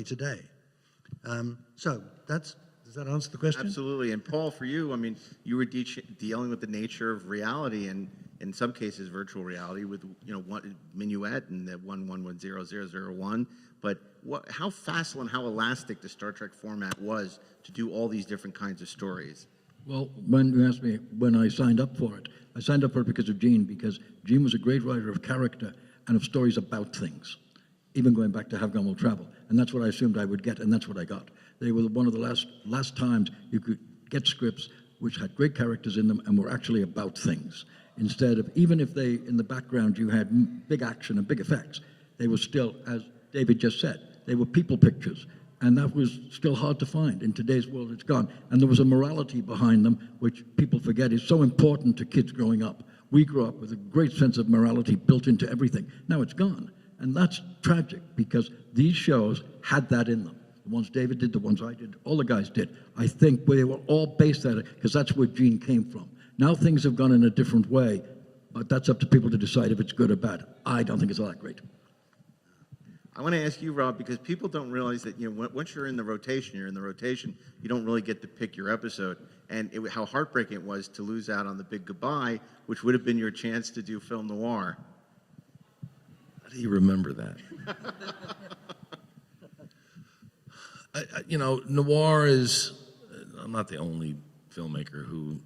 today. So does that answer the question? Absolutely. And Paul, for you, I mean, you were dealing with the nature of reality and in some cases virtual reality with, one Minuet and the 1110001. But how facile and how elastic the Star Trek format was to do all these different kinds of stories? Well, when you asked me when I signed up for it because of Gene, because Gene was a great writer of character and of stories about things, even going back to Have Gun Will Travel. And that's what I assumed I would get, and that's what I got. They were one of the last times you could get scripts which had great characters in them and were actually about things. Instead of, even if they, in the background, you had big action and big effects, they were still, as David just said, they were people pictures. And that was still hard to find. In today's world, it's gone. And there was a morality behind them, which people forget is so important to kids growing up. We grew up with a great sense of morality built into everything. Now it's gone. And that's tragic, because these shows had that in them. The ones David did, the ones I did, all the guys did. I think they were all based on it, because that's where Gene came from. Now things have gone in a different way, but that's up to people to decide if it's good or bad. I don't think it's all that great. I want to ask you, Rob, because people don't realize that once you're in the rotation, you don't really get to pick your episode. And how heartbreaking it was to lose out on the big goodbye, which would have been your chance to do film noir. How do you remember that? Noir is, I'm not the only filmmaker who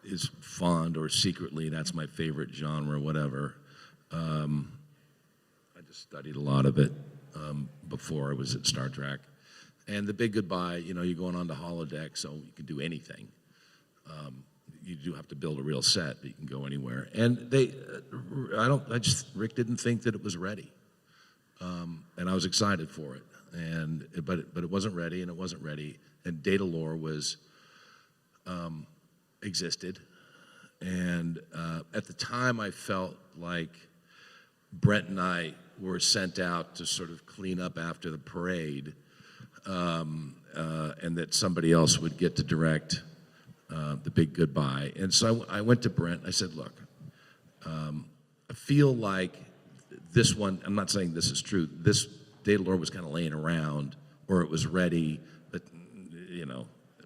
is fond or secretly, that's my favorite genre, whatever. I just studied a lot of it before I was at Star Trek. And the big goodbye, you're going on to holodeck, so you can do anything. You do have to build a real set, but you can go anywhere. And Rick didn't think that it was ready. And I was excited for it. But it wasn't ready, and it wasn't ready. And Data Lore was, existed. And at the time, I felt like Brent and I were sent out to sort of clean up after the parade, and that somebody else would get to direct the big goodbye. And so I went to Brent. I said, look, I feel like this one, I'm not saying this is true, this Data Lore was kind of laying around, or it was ready, but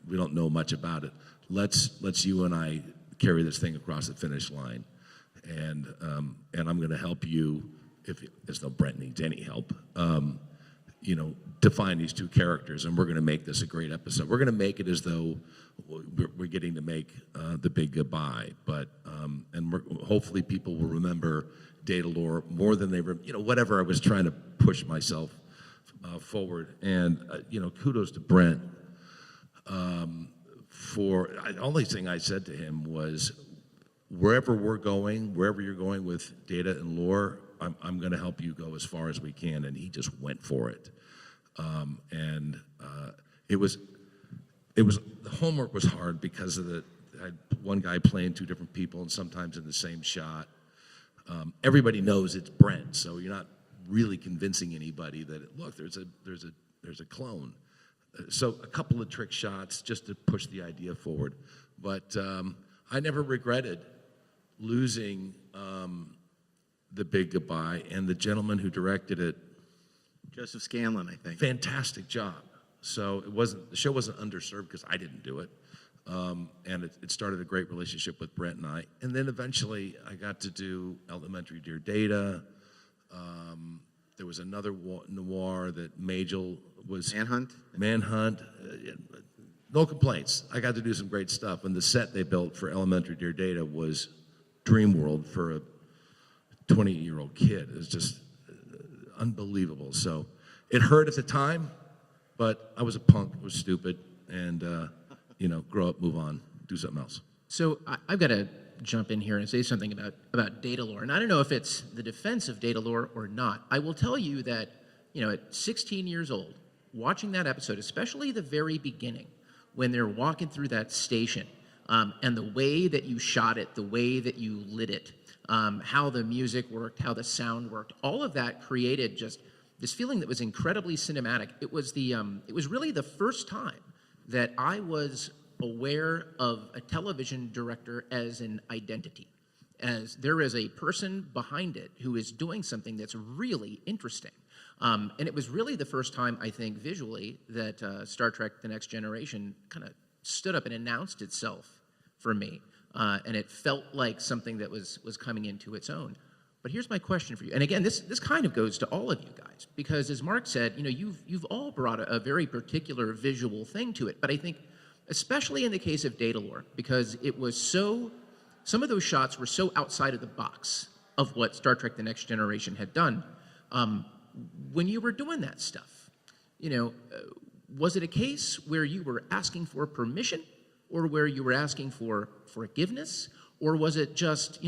we don't know much about it. Let's you and I carry this thing across the finish line, and I'm going to help you, as though Brent needs any help, define these two characters, and we're going to make this a great episode. We're going to make it as though we're getting to make the big goodbye, but hopefully people will remember Data Lore more than they whatever I was trying to push myself forward. And kudos to Brent. The only thing I said to him was, wherever you're going with Data and Lore, I'm going to help you go as far as we can. And he just went for it. The homework was hard because I had one guy playing two different people and sometimes in the same shot. Everybody knows it's Brent, so you're not really convincing anybody that, look, there's a clone. So a couple of trick shots just to push the idea forward. But I never regretted losing the big goodbye, and the gentleman who directed it, Joseph Scanlon, I think. Fantastic job. So the show wasn't underserved because I didn't do it. And it started a great relationship with Brent and I. And then eventually I got to do Elementary Dear Data. There was another noir that Majel was... Manhunt. No complaints. I got to do some great stuff. And the set they built for Elementary Dear Data was dream world for a 20-year-old kid. It was just unbelievable. So it hurt at the time, but I was a punk. I was stupid. And... grow up, move on, do something else. So I've got to jump in here and say something about Data Lore. And I don't know if it's the defense of Data Lore or not. I will tell you that, at 16 years old, watching that episode, especially the very beginning, when they're walking through that station, and the way that you shot it, the way that you lit it, how the music worked, how the sound worked. All of that created just this feeling that was incredibly cinematic. It was really the first time that I was aware of a television director as an identity, as there is a person behind it who is doing something that's really interesting. And it was really the first time, I think, visually, that Star Trek The Next Generation kind of stood up and announced itself for me. And it felt like something that was coming into its own. But here's my question for you. And again, this kind of goes to all of you guys, because as Mark said, you've all brought a very particular visual thing to it. But I think, especially in the case of Datalore, because it was some of those shots were so outside of the box of what Star Trek The Next Generation had done. When you were doing that stuff, was it a case where you were asking for permission, or where you were asking for forgiveness, or was it just,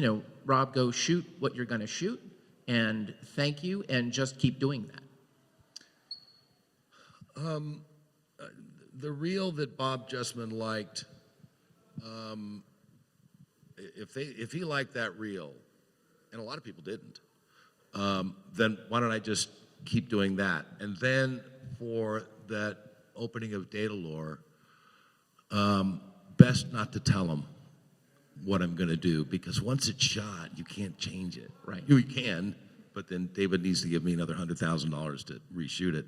Rob, go shoot what you're going to shoot, and thank you, and just keep doing that? The reel that Bob Justman liked, if he liked that reel, and a lot of people didn't, then why don't I just keep doing that? And then for that opening of Datalore, best not to tell him what I'm going to do, because once it's shot, you can't change it. Right. You can, but then David needs to give me another $100,000 to reshoot it.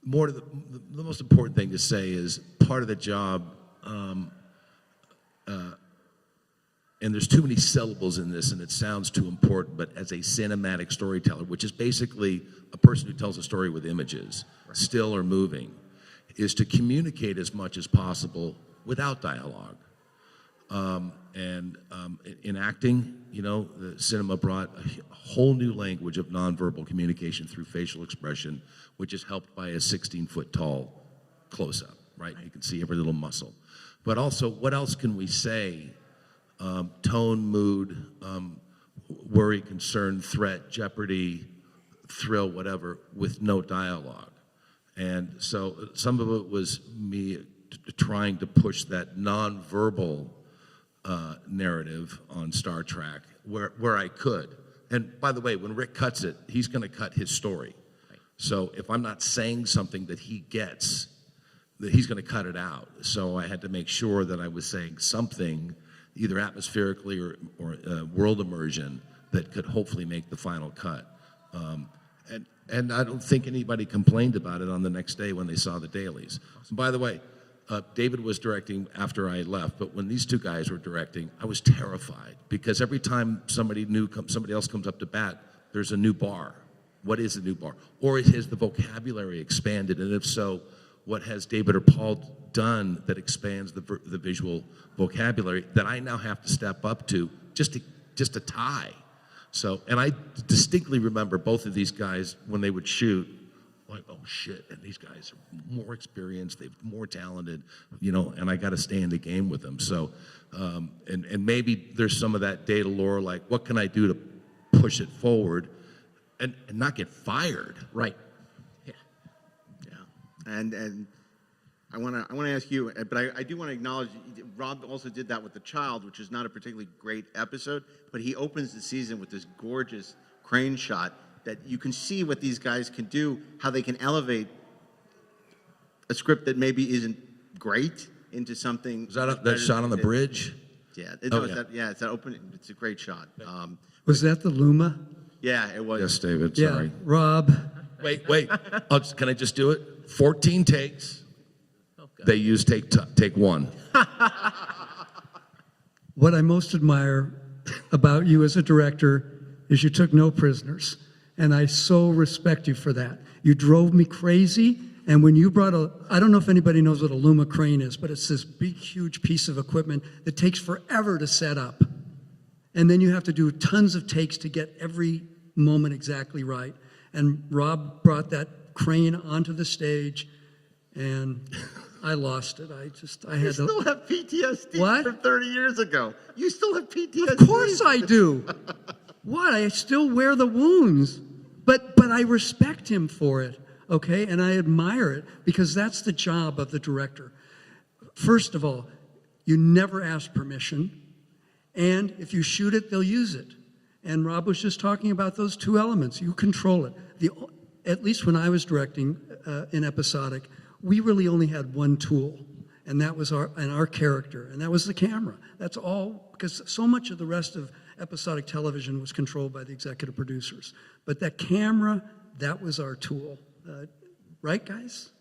More to the most important thing to say is part of the job, and there's too many syllables in this and it sounds too important, but as a cinematic storyteller, which is basically a person who tells a story with images, still or moving, is to communicate as much as possible without dialogue. In acting, the cinema brought a whole new language of nonverbal communication through facial expression, which is helped by a 16-foot tall close-up, right? You can see every little muscle. But also, what else can we say? Tone, mood, worry, concern, threat, jeopardy, thrill, whatever, with no dialogue. And so some of it was me trying to push that nonverbal narrative on Star Trek where I could. And by the way, when Rick cuts it, he's going to cut his story. Right. So if I'm not saying something that he gets, that he's going to cut it out. So I had to make sure that I was saying something, either atmospherically or world immersion, that could hopefully make the final cut. And I don't think anybody complained about it on the next day when they saw the dailies. Awesome. By the way, David was directing after I left, but when these two guys were directing, I was terrified, because every time somebody else comes up to bat, there's a new bar. What is a new bar? Or has the vocabulary expanded? And if so, what has David or Paul done that expands the visual vocabulary that I now have to step up to just to tie? So, and I distinctly remember both of these guys when they would shoot, like, oh shit, and these guys are more experienced, they're more talented, and I got to stay in the game with them. So, and maybe there's some of that Datalore, like, what can I do to push it forward and not get fired? Right. Yeah. And I want to ask you, but I do want to acknowledge Rob also did that with The Child, which is not a particularly great episode, but he opens the season with this gorgeous crane shot that you can see what these guys can do, how they can elevate a script that maybe isn't great into something. Is that shot on the bridge? Yeah. It's that open. It's a great shot. Was that the Luma? Yeah, it was. Yes, David. Sorry. Yeah, Rob. Wait. Can I just do it? 14 takes. They used take one. What I most admire about you as a director is you took no prisoners. And I so respect you for that. You drove me crazy. And when you brought I don't know if anybody knows what a Luma crane is, but it's this big, huge piece of equipment that takes forever to set up. And then you have to do tons of takes to get every moment exactly right. And Rob brought that crane onto the stage, and I lost it. I had still have PTSD What? from 30 years ago. You still have PTSD. Of course I do. What? I still wear the wounds. But I respect him for it, okay? And I admire it, because that's the job of the director. First of all, you never ask permission, And if you shoot it, they'll use it. And Rob was just talking about those two elements. You control it. At least when I was directing in episodic, we really only had one tool, and that was our character, and that was the camera. That's all, because so much of the rest of episodic television was controlled by the executive producers. But that camera, that was our tool. Right, guys?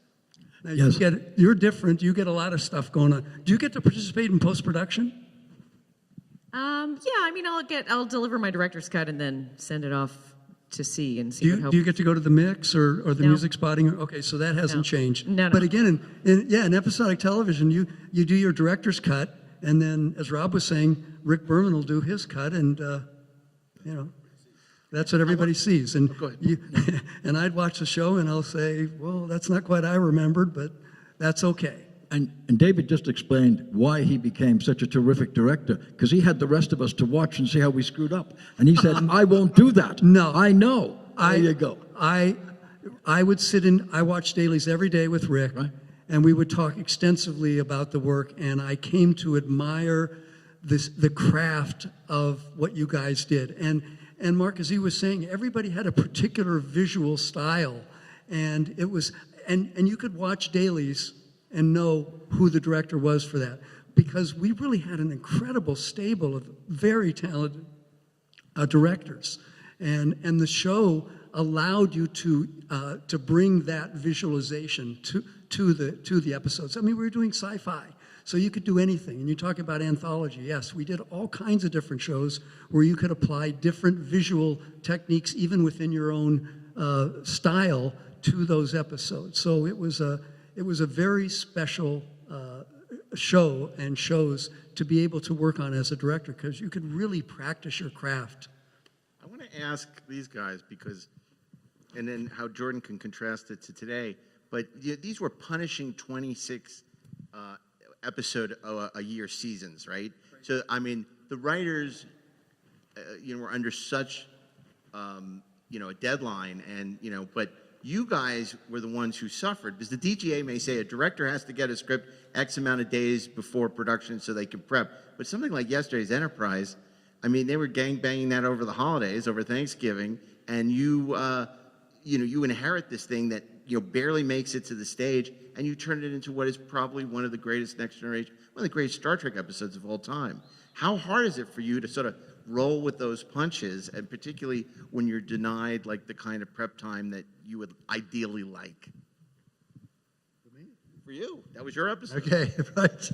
Now, Yes. You're different. You get a lot of stuff going on. Do you get to participate in post-production? Yeah, I mean, I'll deliver my director's cut and then send it off to see and see Do what you, helps. do you get to go to the mix or the No. music spotting? Okay, so that hasn't No. changed. No, no. But again, in episodic television, you do your director's cut, and then, as Rob was saying, Rick Berman will do his cut, and that's what everybody sees. And and I'd watch the show, and I'll say, well, that's not quite I remembered, but that's okay. And David just explained why he became such a terrific director, because he had the rest of us to watch and see how we screwed up. And he said, I won't do that. No. I know. There you go. I would I watched dailies every day with Rick, and we would talk extensively about the work, and I came to admire the craft of what you guys did. And Mark, as he was saying, everybody had a particular visual style, and it was, and you could watch dailies and know who the director was for that, because we really had an incredible stable of very talented directors, and the show allowed you to bring that visualization to the episodes. I mean, we were doing sci-fi, so you could do anything. And you talk about anthology. Yes, we did all kinds of different shows where you could apply different visual techniques, even within your own style, to those episodes. So it was a very special show and shows to be able to work on as a director, because you could really practice your craft. I want to ask these guys, because, and then how Jordan can contrast it to today, but these were punishing 26 episode a year seasons, right? So, I mean, the writers, were under such, a deadline, and, but you guys were the ones who suffered, because the DGA may say a director has to get a script X amount of days before production so they can prep. But something like yesterday's Enterprise, I mean, they were gangbanging that over the holidays, over Thanksgiving, and you inherit this thing that, barely makes it to the stage, and you turn it into what is probably one of the greatest Next Generation, one of the greatest Star Trek episodes of all time. How hard is it for you to sort of roll with those punches, and particularly when you're denied like the kind of prep time that you would ideally like? For me? For you. That was your episode. Okay, right.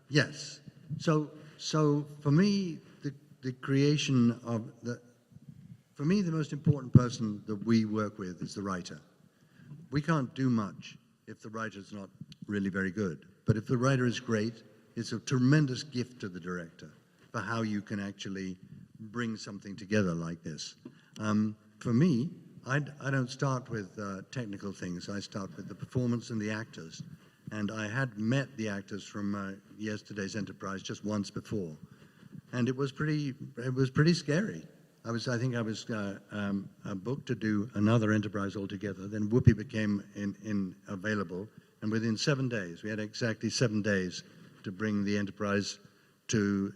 Yes. So for me, the creation of for me, the most important person that we work with is the writer. We can't do much if the writer's not really very good. But if the writer is great, it's a tremendous gift to the director for how you can actually bring something together like this. For me, I don't start with technical things. I start with the performance and the actors. And I had met the actors from yesterday's Enterprise just once before, and it was pretty scary. I think I was booked to do another Enterprise altogether. Then Whoopi became available, and within 7 days, we had exactly 7 days to bring the Enterprise to,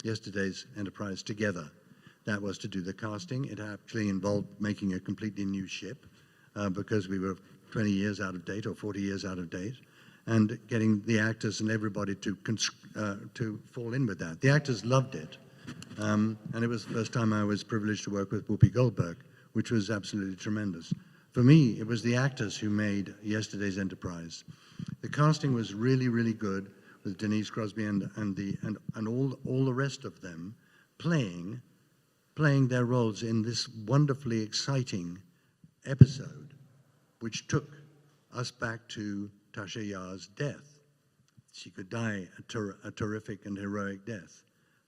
yesterday's Enterprise together. That was to do the casting. It actually involved making a completely new ship because we were 20 years out of date or 40 years out of date, and getting the actors and everybody to fall in with that. The actors loved it. And it was the first time I was privileged to work with Whoopi Goldberg, which was absolutely tremendous. For me, it was the actors who made yesterday's Enterprise. The casting was really, really good, with Denise Crosby and all the rest of them playing their roles in this wonderfully exciting episode, which took us back to Tasha Yar's death. She could die a terrific and heroic death.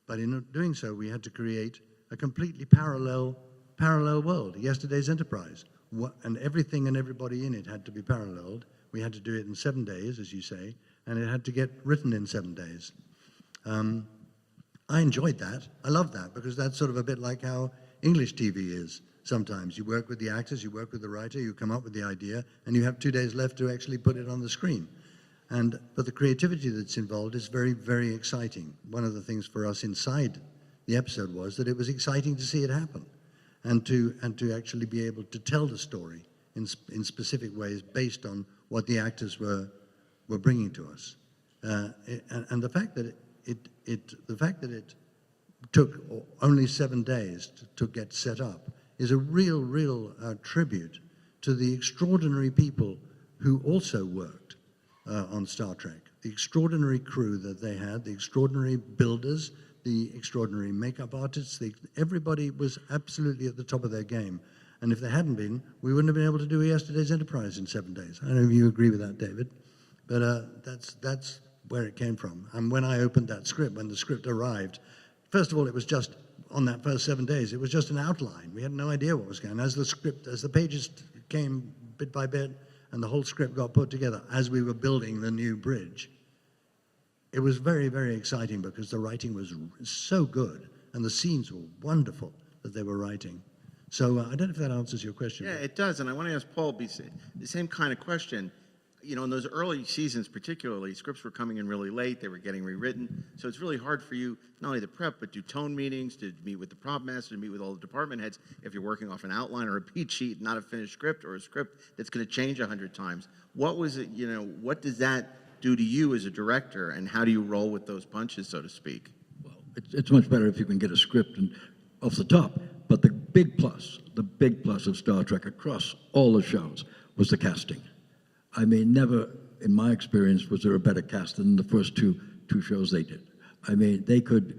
But in doing so, we had to create a completely parallel world, yesterday's Enterprise. And everything and everybody in it had to be paralleled. We had to do it in 7 days, as you say, and it had to get written in 7 days. I enjoyed that. I love that, because that's sort of a bit like how English TV is sometimes. You work with the actors, you work with the writer, you come up with the idea, and you have 2 days left to actually put it on the screen. But the creativity that's involved is very, very exciting. One of the things for us inside the episode was that it was exciting to see it happen, and to actually be able to tell the story in specific ways based on what the actors were bringing to us. And the fact that it took only 7 days to get set up is a real tribute to the extraordinary people who also worked on Star Trek. The extraordinary crew that they had, the extraordinary builders, the extraordinary makeup artists, everybody was absolutely at the top of their game. And if they hadn't been, we wouldn't have been able to do Yesterday's Enterprise in 7 days. I don't know if you agree with that, David, but that's where it came from. And when I opened that script, when the script arrived, first of all, it was just, on that first 7 days, it was just an outline. We had no idea what was going on. As the pages came bit by bit, and the whole script got put together as we were building the new bridge, it was very, very exciting because the writing was so good and the scenes were wonderful that they were writing. So I don't know if that answers your question. Yeah, it does. And I want to ask Paul the same kind of question. You know, in those early seasons particularly, scripts were coming in really late. They were getting rewritten. So it's really hard for you not only to prep, but do tone meetings, to meet with the prop master, to meet with all the department heads if you're working off an outline or a beat sheet, not a finished script, or a script that's going to change 100 times. What was it, you know, what does that do to you as a director, and how do you roll with those punches, so to speak? Well, it's much better if you can get a script and off the top. But the big plus of Star Trek across all the shows was the casting. I mean, never, in my experience, was there a better cast than the first two shows they did. I mean, they could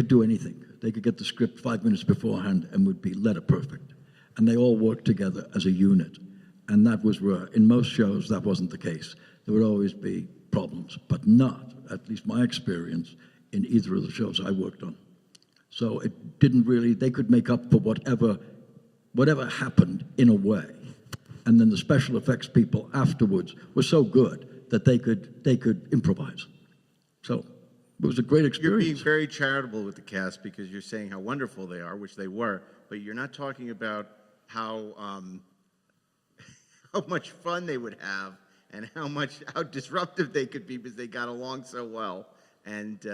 do anything. They could get the script 5 minutes beforehand and would be letter perfect. And they all worked together as a unit. And that was rare. In most shows, that wasn't the case. There would always be problems, but not, at least my experience, in either of the shows I worked on. So it didn't really, they could make up for whatever happened in a way. And then the special effects people afterwards were so good that they could improvise. So it was a great experience. You're being very charitable with the cast because you're saying how wonderful they are, which they were, but you're not talking about how much fun they would have and how disruptive they could be because they got along so well and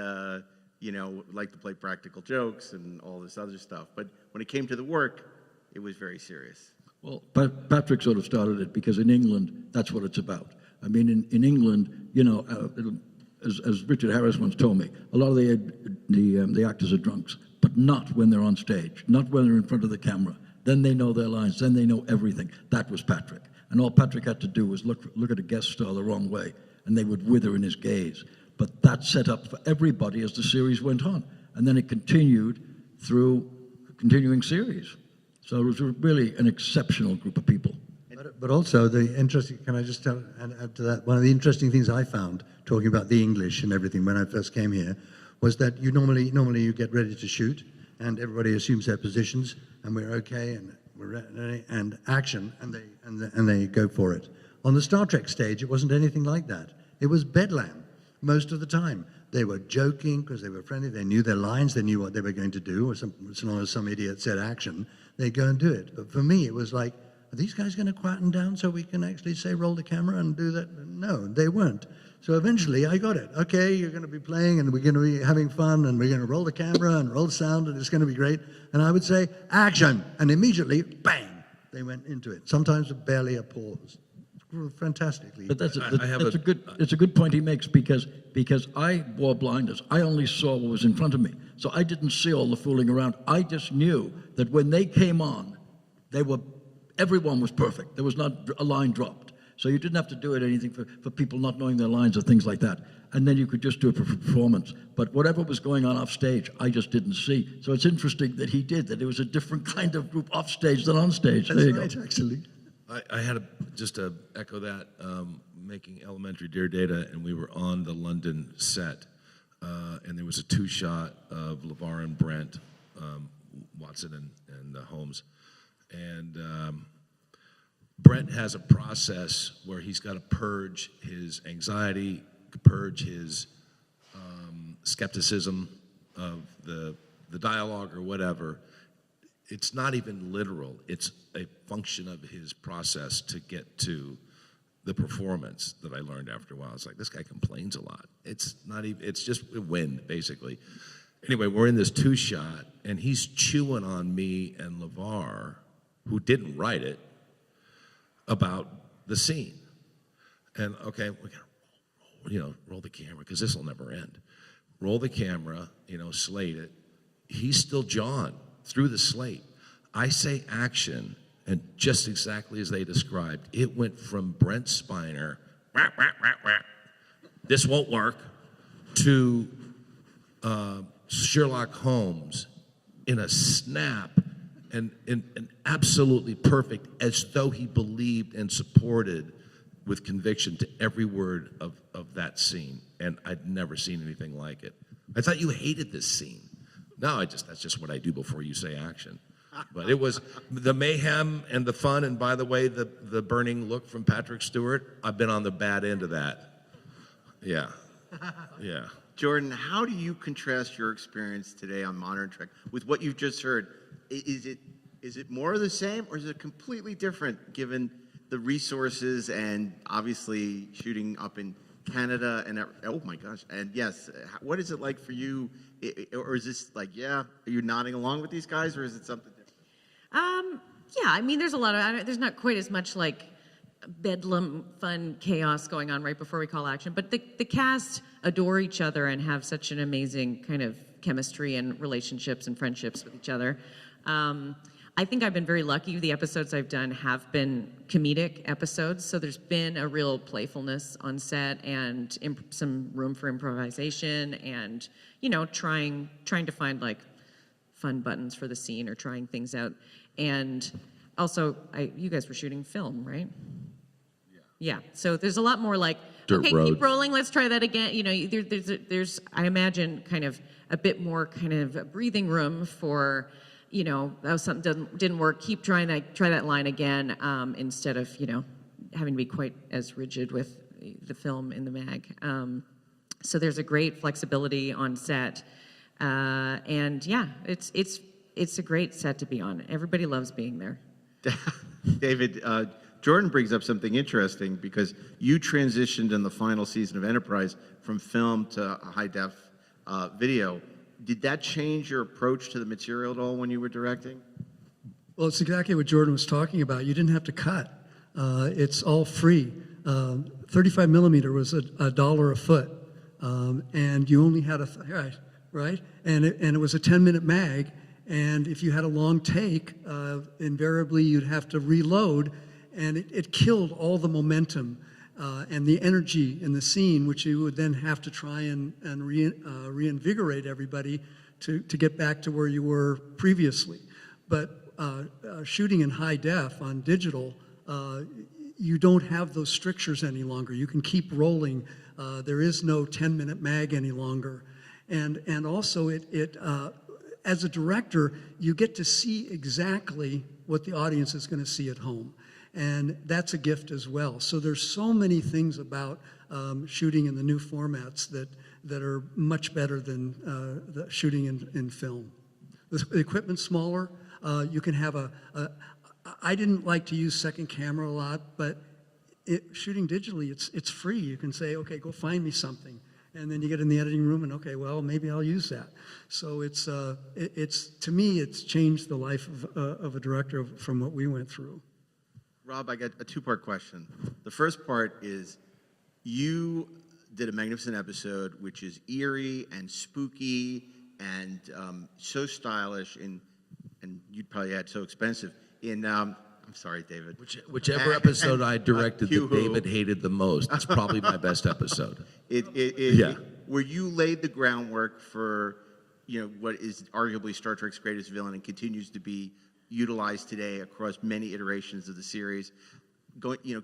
you know, like to play practical jokes and all this other stuff. But when it came to the work, it was very serious. Well, Patrick sort of started it because in England, that's what it's about. I mean, in England, you know, as Richard Harris once told me, a lot of the actors are drunks, but not when they're on stage, not when they're in front of the camera. Then they know their lines, then they know everything. That was Patrick. And all Patrick had to do was look at a guest star the wrong way, and they would wither in his gaze. But that set up for everybody as the series went on. And then it continued through continuing series. So it was really an exceptional group of people. But also the interesting, can I just add to that? One of the interesting things I found, talking about the English and everything when I first came here, was that you normally you get ready to shoot, and everybody assumes their positions, and we're okay, and we're ready, and action, and they go for it. On the Star Trek stage, it wasn't anything like that. It was bedlam most of the time. They were joking because they were friendly. They knew their lines. They knew what they were going to do. Or as long as some idiot said action, they'd go and do it. But for me, it was like, are these guys going to quieten down so we can actually say roll the camera and do that? No, they weren't. So eventually I got it. Okay, you're going to be playing and we're going to be having fun and we're going to roll the camera and roll the sound and it's going to be great. And I would say action, and immediately, bang, they went into it. Sometimes with barely a pause. Fantastically. But it's a good point he makes because I wore blinders. I only saw what was in front of me. So I didn't see all the fooling around. I just knew that when they came on, everyone was perfect. There was not a line dropped. So you didn't have to do anything for people not knowing their lines or things like that. And then you could just do it for performance. But whatever was going on off stage, I just didn't see. So it's interesting that he did, that it was a different kind of group off stage than on stage. That's there you right, go. actually. I had just to echo that, making Elementary Dear Data, and we were on the London set, and there was a two-shot of LeVar and Brent, Watson and Holmes, and Brent has a process where he's got to purge his anxiety, purge his skepticism of the dialogue or whatever. It's not even literal. It's a function of his process to get to the performance that I learned after a while. It's like, this guy complains a lot. It's not even, it's just wind, basically. Anyway, we're in this 2-shot, and he's chewing on me and LeVar, who didn't write it, about the scene. And okay, we gotta roll the camera, because this will never end. Roll the camera, slate it. He's still jawing through the slate. I say action, and just exactly as they described, it went from Brent Spiner, wah, wah, wah, wah, this won't work, to Sherlock Holmes in a snap, and absolutely perfect, as though he believed and supported with conviction to every word of that scene. And I'd never seen anything like it. I thought you hated this scene. No, that's just what I do before you say action. But it was the mayhem and the fun, and by the way, the burning look from Patrick Stewart, I've been on the bad end of that. Yeah. Yeah. Jordan, how do you contrast your experience today on Modern Trek with what you've just heard? Is it more of the same, or is it completely different given the resources and obviously shooting up in Canada and oh my gosh, and yes, what is it like for you? Or is this like, are you nodding along with these guys, or is it something different? Yeah, I mean, there's a lot of, there's not quite as much like bedlam fun chaos going on right before we call action, but the cast adore each other and have such an amazing kind of chemistry and relationships and friendships with each other. I think I've been very lucky. The episodes I've done have been comedic episodes, so there's been a real playfulness on set and some room for improvisation, and trying to find like fun buttons for the scene or trying things out. And also, you guys were shooting film, right? Yeah. So there's a lot more like, dirt okay, road. Keep rolling, let's try that again. There's I imagine kind of a bit more kind of breathing room for, something didn't work, try that line again, instead of, having to be quite as rigid with the film in the mag. So there's a great flexibility on set. And yeah, it's a great set to be on. Everybody loves being there. David, Jordan brings up something interesting, because you transitioned in the final season of Enterprise from film to high-def video. Did that change your approach to the material at all when you were directing? Well, it's exactly what Jordan was talking about. You didn't have to cut. It's all free. 35 millimeter was $1 a foot, and you only had right? And it was a 10-minute mag, and if you had a long take, invariably you'd have to reload, and it killed all the momentum and the energy in the scene, which you would then have to try and reinvigorate everybody to get back to where you were previously. But shooting in high def on digital, you don't have those strictures any longer. You can keep rolling. There is no 10-minute mag any longer. And also, as a director, you get to see exactly what the audience is going to see at home. And that's a gift as well. So there's so many things about shooting in the new formats that are much better than the shooting in film. The equipment's smaller. You can have I didn't like to use second camera a lot, but shooting digitally, it's free. You can say, okay, go find me something. And then you get in the editing room and, okay, well, maybe I'll use that. So it's to me, it's changed the life of a director from what we went through. Rob, I got a two-part question. The first part is, you did a magnificent episode, which is eerie and spooky and so stylish, and you'd probably add so expensive. I'm sorry, David. Whichever episode I directed that David hated the most, it's probably my best episode. Where you laid the groundwork for, what is arguably Star Trek's greatest villain and continues to be utilized today across many iterations of the series.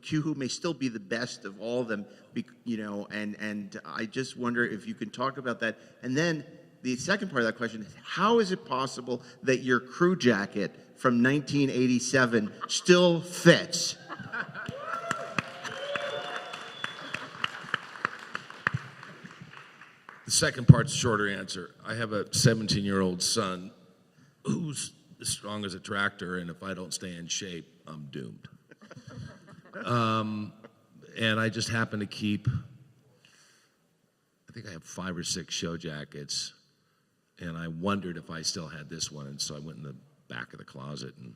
Q-Who may still be the best of all of them, and I just wonder if you can talk about that. And then the second part of that question is, how is it possible that your crew jacket from 1987 still fits? The second part's a shorter answer. I have a 17-year-old son who's as strong as a tractor, and if I don't stay in shape, I'm doomed. And I just happened to keep, I think I have 5 or 6 show jackets, and I wondered if I still had this one, and so I went in the back of the closet, and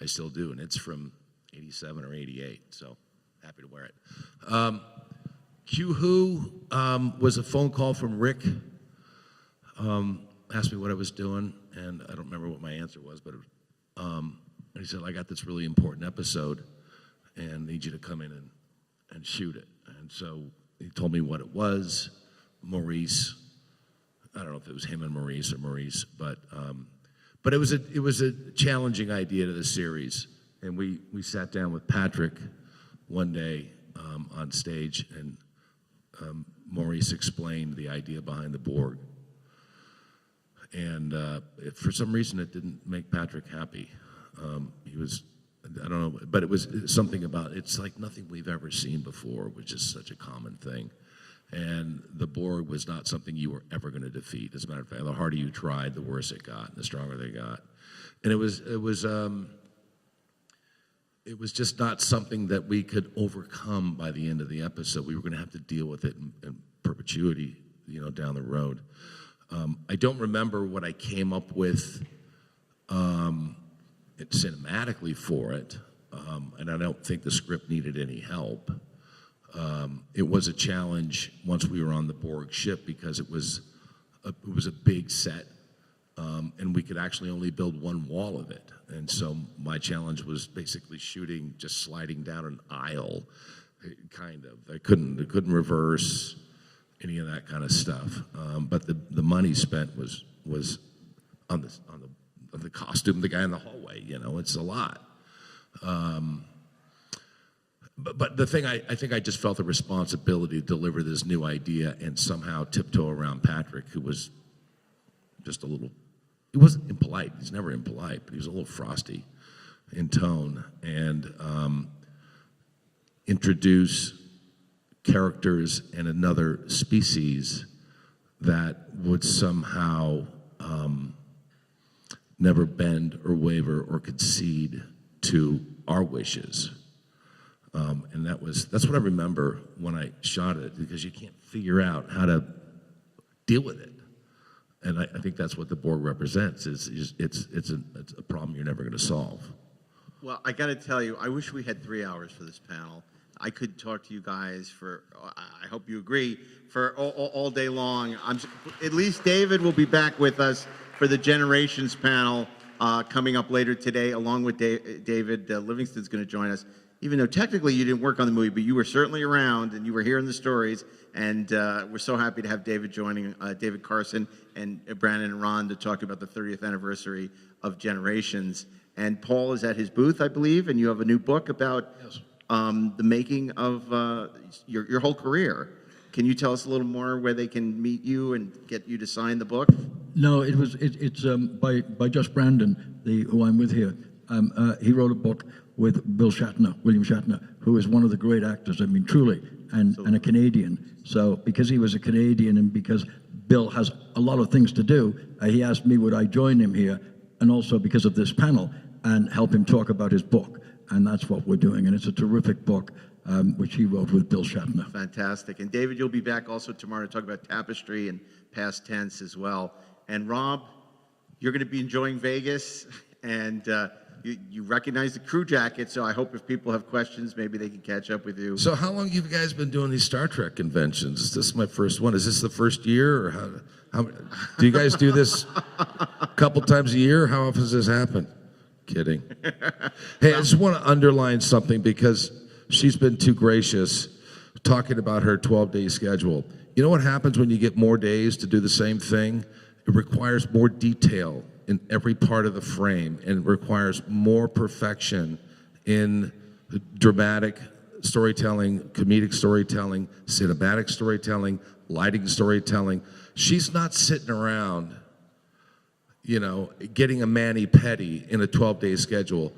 I still do, and it's from 87 or 88, so happy to wear it. Q-Who was a phone call from Rick, asked me what I was doing, and I don't remember what my answer was, but he said, I got this really important episode, and need you to come in and shoot it. And so he told me what it was. Maurice, I don't know if it was him and Maurice or Maurice, but it was a challenging idea to the series. And we sat down with Patrick one day on stage, and Maurice explained the idea behind the Borg. And for some reason, it didn't make Patrick happy. He was, I don't know, but it was something about, it's like nothing we've ever seen before, which is such a common thing. And the Borg was not something you were ever going to defeat. As a matter of fact, the harder you tried, the worse it got, and the stronger they got. And it was just not something that we could overcome by the end of the episode. We were going to have to deal with it in perpetuity, down the road. I don't remember what I came up with cinematically for it, and I don't think the script needed any help. It was a challenge once we were on the Borg ship because it was a big set, and we could actually only build one wall of it. And so my challenge was basically shooting, just sliding down an aisle, kind of. I couldn't reverse any of that kind of stuff. But the money spent was on the costume, the guy in the hallway. It's a lot. But the thing, I think I just felt the responsibility to deliver this new idea and somehow tiptoe around Patrick, who was just a little, he wasn't impolite. He's never impolite, but he was a little frosty in tone, and introduce characters and another species that would somehow never bend or waver or concede to our wishes. And that's what I remember when I shot it, because you can't figure out how to deal with it. And I think that's what the Borg represents. It's a problem you're never going to solve. Well, I got to tell you, I wish we had 3 hours for this panel. I could talk to you guys for, I hope you agree, for all day long. At least David will be back with us for the Generations panel coming up later today, along with David. Livingston's going to join us. Even though technically you didn't work on the movie, but you were certainly around and you were hearing the stories. And we're so happy to have David joining, David Carson and Brandon and Ron, to talk about the 30th anniversary of Generations. And Paul is at his booth, I believe, and you have a new book about the making of your whole career. Can you tell us a little more where they can meet you and get you to sign the book? No, it's by just Brandon, who I'm with here. He wrote a book with William Shatner, who is one of the great actors, truly, and a Canadian. So because he was a Canadian and because Bill has a lot of things to do, he asked me would I join him here, and also because of this panel, and help him talk about his book. And that's what we're doing. And it's a terrific book, which he wrote with Bill Shatner. Fantastic. And David, you'll be back also tomorrow to talk about Tapestry and past tense as well. And Rob, you're going to be enjoying Vegas, and you recognize the crew jacket, so I hope if people have questions, maybe they can catch up with you. So how long have you guys been doing these Star Trek conventions? Is this my first one? Is this the first year, or how do you guys do this a couple times a year? How often does this happen? Kidding. Hey, I just want to underline something, because she's been too gracious talking about her 12-day schedule. You know what happens when you get more days to do the same thing? It requires more detail in every part of the frame, and requires more perfection in dramatic storytelling, comedic storytelling, cinematic storytelling, lighting storytelling. She's not sitting around, getting a mani-pedi in a 12-day schedule.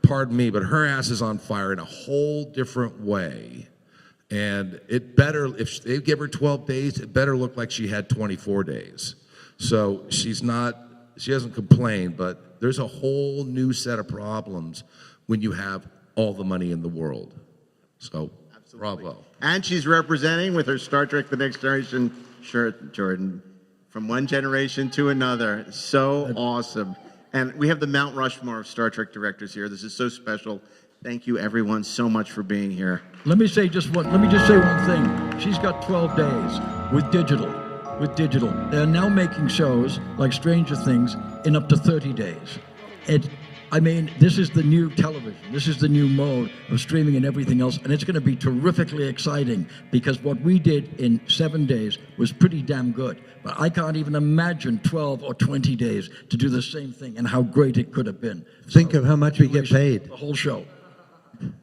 Pardon me, but her ass is on fire in a whole different way. And it better, if they give her 12 days, it better look like she had 24 days. So she doesn't complain, but there's a whole new set of problems when you have all the money in the world. So Bravo. And she's representing with her Star Trek The Next Generation shirt, Jordan, from one generation to another. So awesome. And we have the Mount Rushmore of Star Trek directors here. This is so special. Thank you, everyone, so much for being here. Let me say one thing. She's got 12 days with digital. They're now making shows like Stranger Things in up to 30 days. This is the new television. This is the new mode of streaming and everything else, and it's going to be terrifically exciting because what we did in 7 days was pretty damn good. But I can't even imagine 12 or 20 days to do the same thing and how great it could have been. Think of how much we get paid. The whole show.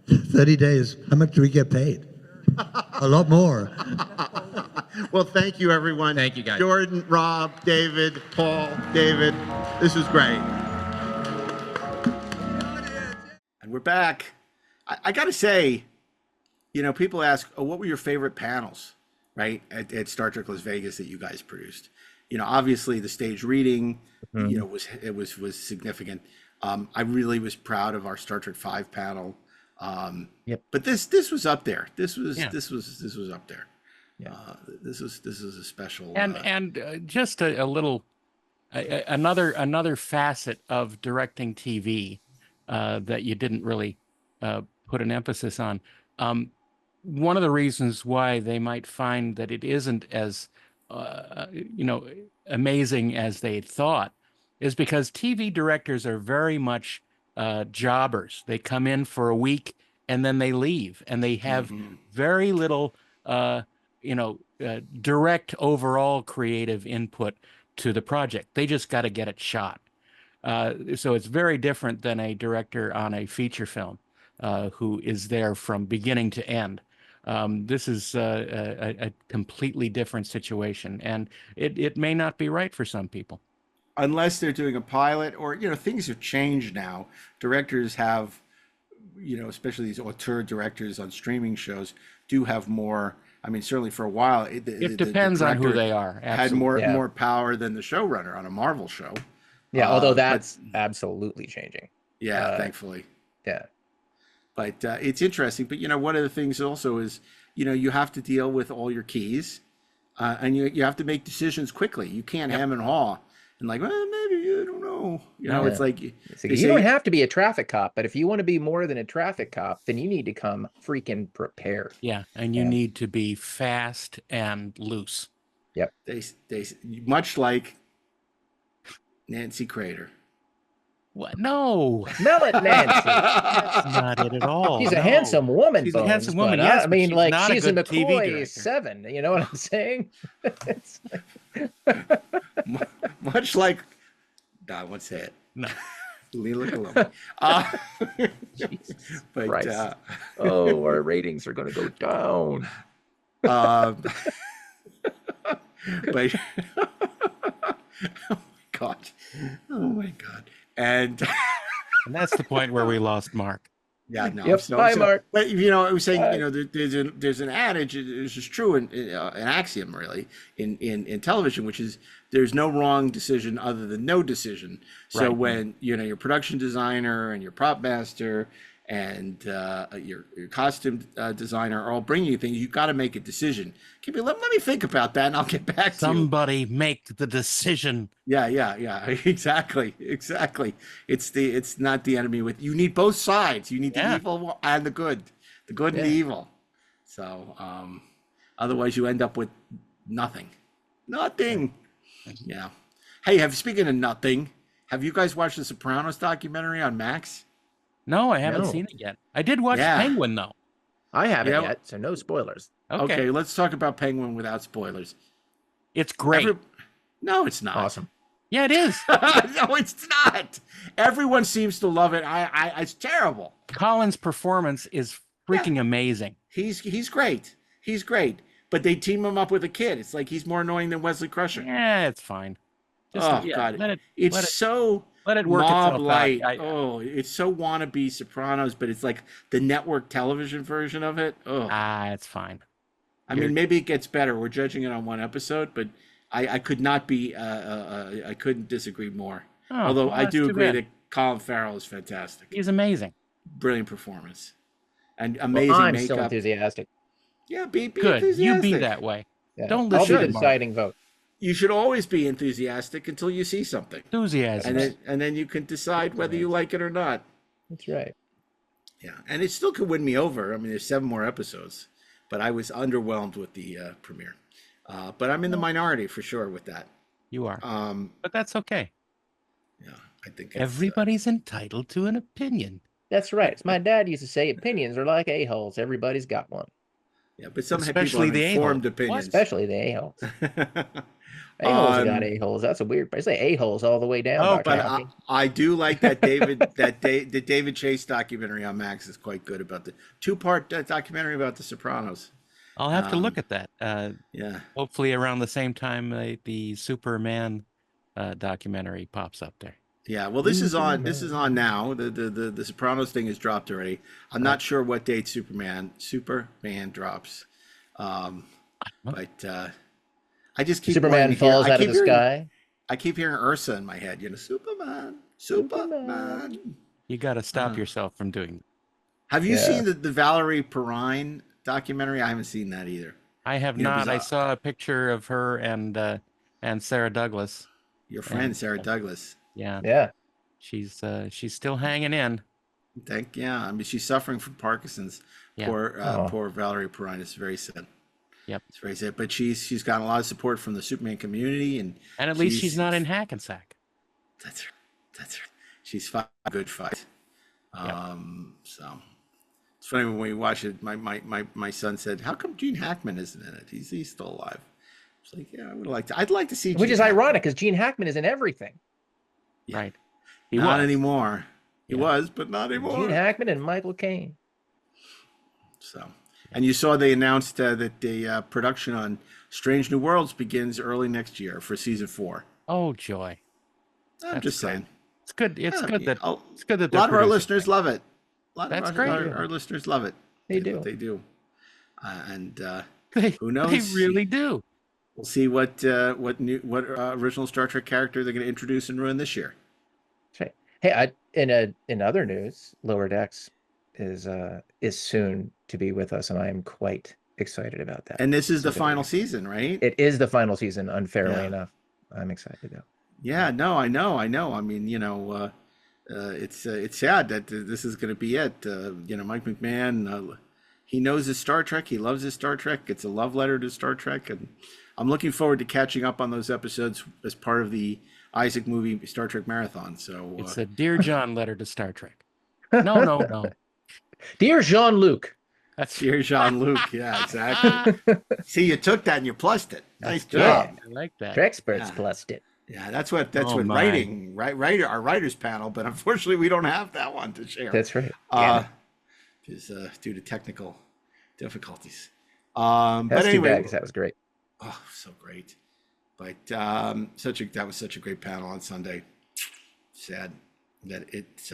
30 days. How much do we get paid? A lot more. Well, thank you, everyone. Thank you, guys. Jordan, Rob, David, Paul, David. This was great. And we're back. I got to say, people ask, oh, what were your favorite panels, right, at Star Trek Las Vegas that you guys produced? Obviously the stage reading, was significant. I really was proud of our Star Trek V panel. But this was up there. This was up there. Yeah. This is a special. And just a little, another facet of directing TV that you didn't really put an emphasis on. One of the reasons why they might find that it isn't as amazing as they thought is because TV directors are very much jobbers. They come in for a week and then they leave, and they have very little direct overall creative input to the project. They just got to get it shot. So it's very different than a director on a feature film who is there from beginning to end. This is a completely different situation, and it may not be right for some people. Unless they're doing a pilot, or things have changed now. Directors have, especially these auteur directors on streaming shows, do have more. I mean, certainly for a while, it depends on who they are. Absolutely. Had more power than the showrunner on a Marvel show. Yeah, although that's absolutely changing. Yeah, thankfully. Yeah. But it's interesting. But one of the things also is, you have to deal with all your keys, and you have to make decisions quickly. You can't hem and haw. And like, well, maybe I don't know. It's like you don't have to be a traffic cop, but if you want to be more than a traffic cop, then you need to come freaking prepared. Yeah, and you need to be fast and loose. Yep. They much like Nancy Crater. What? No. Smell it, Nancy. That's not it at all. She's a handsome woman. She's a handsome woman. Yes, I mean, like she's in McCoy 7. You know what I'm saying? Much like, I won't say it. No. Leave it alone. But our ratings are going to go down. But oh my god, and that's the point where we lost Mark. Yeah, no. Yep. Bye, Mark. But I was saying, there's an adage. It's just true, an axiom, really, in television, which is there's no wrong decision other than no decision. So Right. when your production designer and your prop master and your costume designer are all bringing you things, you got to make a decision. Let me think about that, and I'll get back to you. Somebody make the decision. Yeah, exactly. It's not the enemy with you need both sides. You need the evil and the good and the evil. So otherwise you end up with nothing. Yeah. Hey, speaking of nothing, have you guys watched the Sopranos documentary on Max? No, I haven't seen it yet. I did watch Penguin though. I haven't yet, so no spoilers. Okay, let's talk about Penguin without spoilers. It's great. No, it's not. Awesome. Yeah, it is. No, it's not. Everyone seems to love it. It's terrible. Colin's performance is freaking amazing. He's great. He's great. But they team him up with a kid. It's like he's more annoying than Wesley Crusher. Yeah, it's fine. God, it's so let it work mob itself light. out. It's so wannabe Sopranos, but it's like the network television version of it. It's fine. I mean, maybe it gets better. We're judging it on one episode, but I could not be. I couldn't disagree more. Although I do agree that Colin Farrell is fantastic. He's amazing. Brilliant performance and amazing I'm makeup. still enthusiastic. Yeah, be Good. You be enthusiastic. that way. Yeah. Don't I'll listen be to the Mark. deciding vote. You should always be enthusiastic until you see something. Enthusiasm. And then you can decide whether you like it or not. That's right. Yeah, and it still could win me over. I mean, there's 7 more episodes, but I was underwhelmed with the premiere. But I'm in the minority for sure with that. You are. But that's okay. Yeah, I think everybody's entitled to an opinion. That's right. As my dad used to say, opinions are like a-holes. Everybody's got one. Yeah, but some Especially people the have informed a-hole. opinions. Especially the a-holes. A-holes have got a-holes. That's a weird. I say a-holes all the way down. Oh, Dr. but Hockey. I do like that the David Chase documentary on Max is quite good about the 2-part documentary about the Sopranos. I'll have to look at that. Yeah. Hopefully around the same time the Superman documentary pops up there. Yeah, well, this is on now. The Sopranos thing is dropped already. I'm not sure what date Superman drops, but I just keep Superman falls out of the sky. I keep hearing Ursa in my head. You know, Superman. You got to stop yourself from doing that. Have you seen the Valerie Perrine documentary? I haven't seen that either. I have not. I saw a picture of her and Sarah Douglas. Your friend Sarah Douglas. Yeah. Yeah. She's still hanging in. I mean, she's suffering from Parkinson's. Yeah. Poor Valerie Perrine. It's very sad. Yep. It's very sad. But she's gotten a lot of support from the Superman community, and at least she's not in Hackensack. That's right. She's fought a good fight. So it's funny when we watch it. My son said, "How come Gene Hackman isn't in it? He's still alive." It's like, yeah, I'd like to see. Which is ironic because Gene Hackman is in everything. Yeah. Right. Not anymore. He was, but not anymore. Gene Hackman and Michael Caine. So, and you saw they announced that the production on Strange New Worlds begins early next year for season 4. Oh joy! I'm just saying. It's good. It's good that a lot of our listeners love it. That's great. Our listeners love it. They do. They do. And They, who knows? They really do. We'll see what original Star Trek character they're going to introduce and ruin this year. That's right. Hey, in other news, Lower Decks is soon to be with us, and I am quite excited about that. And this is the final season, right? It is the final season. Unfairly enough, I'm excited though. Yeah, no, I know. I mean, it's sad that this is going to be it. Mike McMahon, he knows his Star Trek. He loves his Star Trek. It's a love letter to Star Trek, and I'm looking forward to catching up on those episodes as part of the Isaac movie Star Trek marathon. So it's a Dear John letter to Star Trek. No. Dear Jean-Luc. That's Dear Jean-Luc. Yeah, exactly. See, you took that and you plussed it. Nice job. I like that. TREKSPERTS plussed it. Yeah, that's what writing, our writers panel, but unfortunately we don't have that one to share. That's right. Is due to technical difficulties. That's but anyway, too bad because that was great. Oh, so great. But that was such a great panel on Sunday. Sad that it's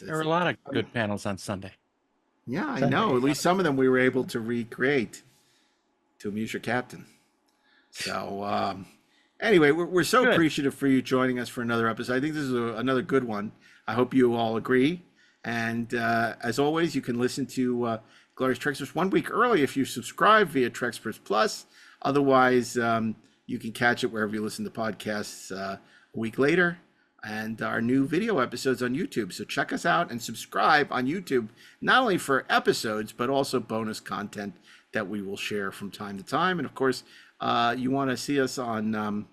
there were a lot of good panels on Sunday. Yeah, I know. At least some of them we were able to recreate to amuse your captain. So anyway, we're so appreciative for you joining us for another episode. I think this is another good one. I hope you all agree. And as always, you can listen to Glorious Treksperts 1 week early if you subscribe via TREKSPERTS Plus. Otherwise, you can catch it wherever you listen to podcasts a week later. And our new video episodes on YouTube. So check us out and subscribe on YouTube, not only for episodes, but also bonus content that we will share from time to time. And of course, you want to see us on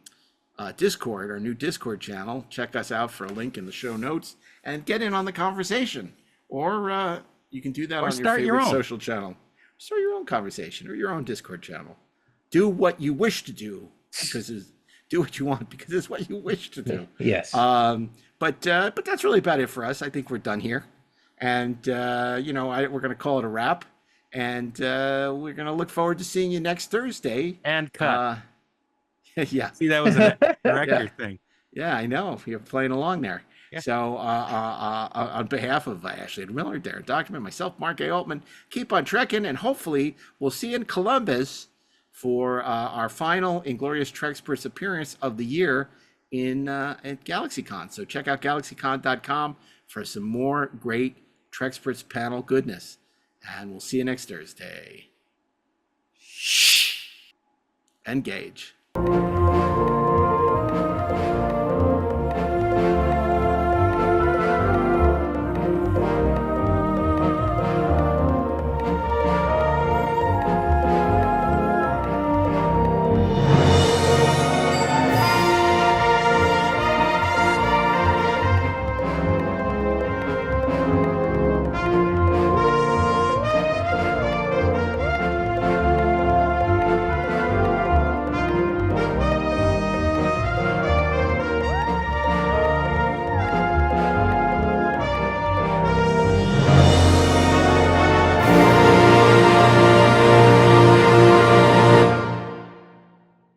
Discord, our new Discord channel. Check us out for a link in the show notes and get in on the conversation. Or you can do that on your favorite social channel. Start your own conversation or your own Discord channel. Do what you wish to do, because do what you want because it's what you wish to do. Yes. But that's really about it for us. I think we're done here, and we're going to call it a wrap. And we're going to look forward to seeing you next Thursday. And cut. Yeah. See, that was a director thing. Yeah, I know. You're playing along there. Yeah. So on behalf of Ashley Miller, Darren Docterman, myself, Mark A. Altman, keep on trekking, and hopefully we'll see you in Columbus for our final Inglorious Treksperts appearance of the year at Galaxycon. So check out galaxycon.com for some more great Treksperts panel goodness. And we'll see you next Thursday. Engage.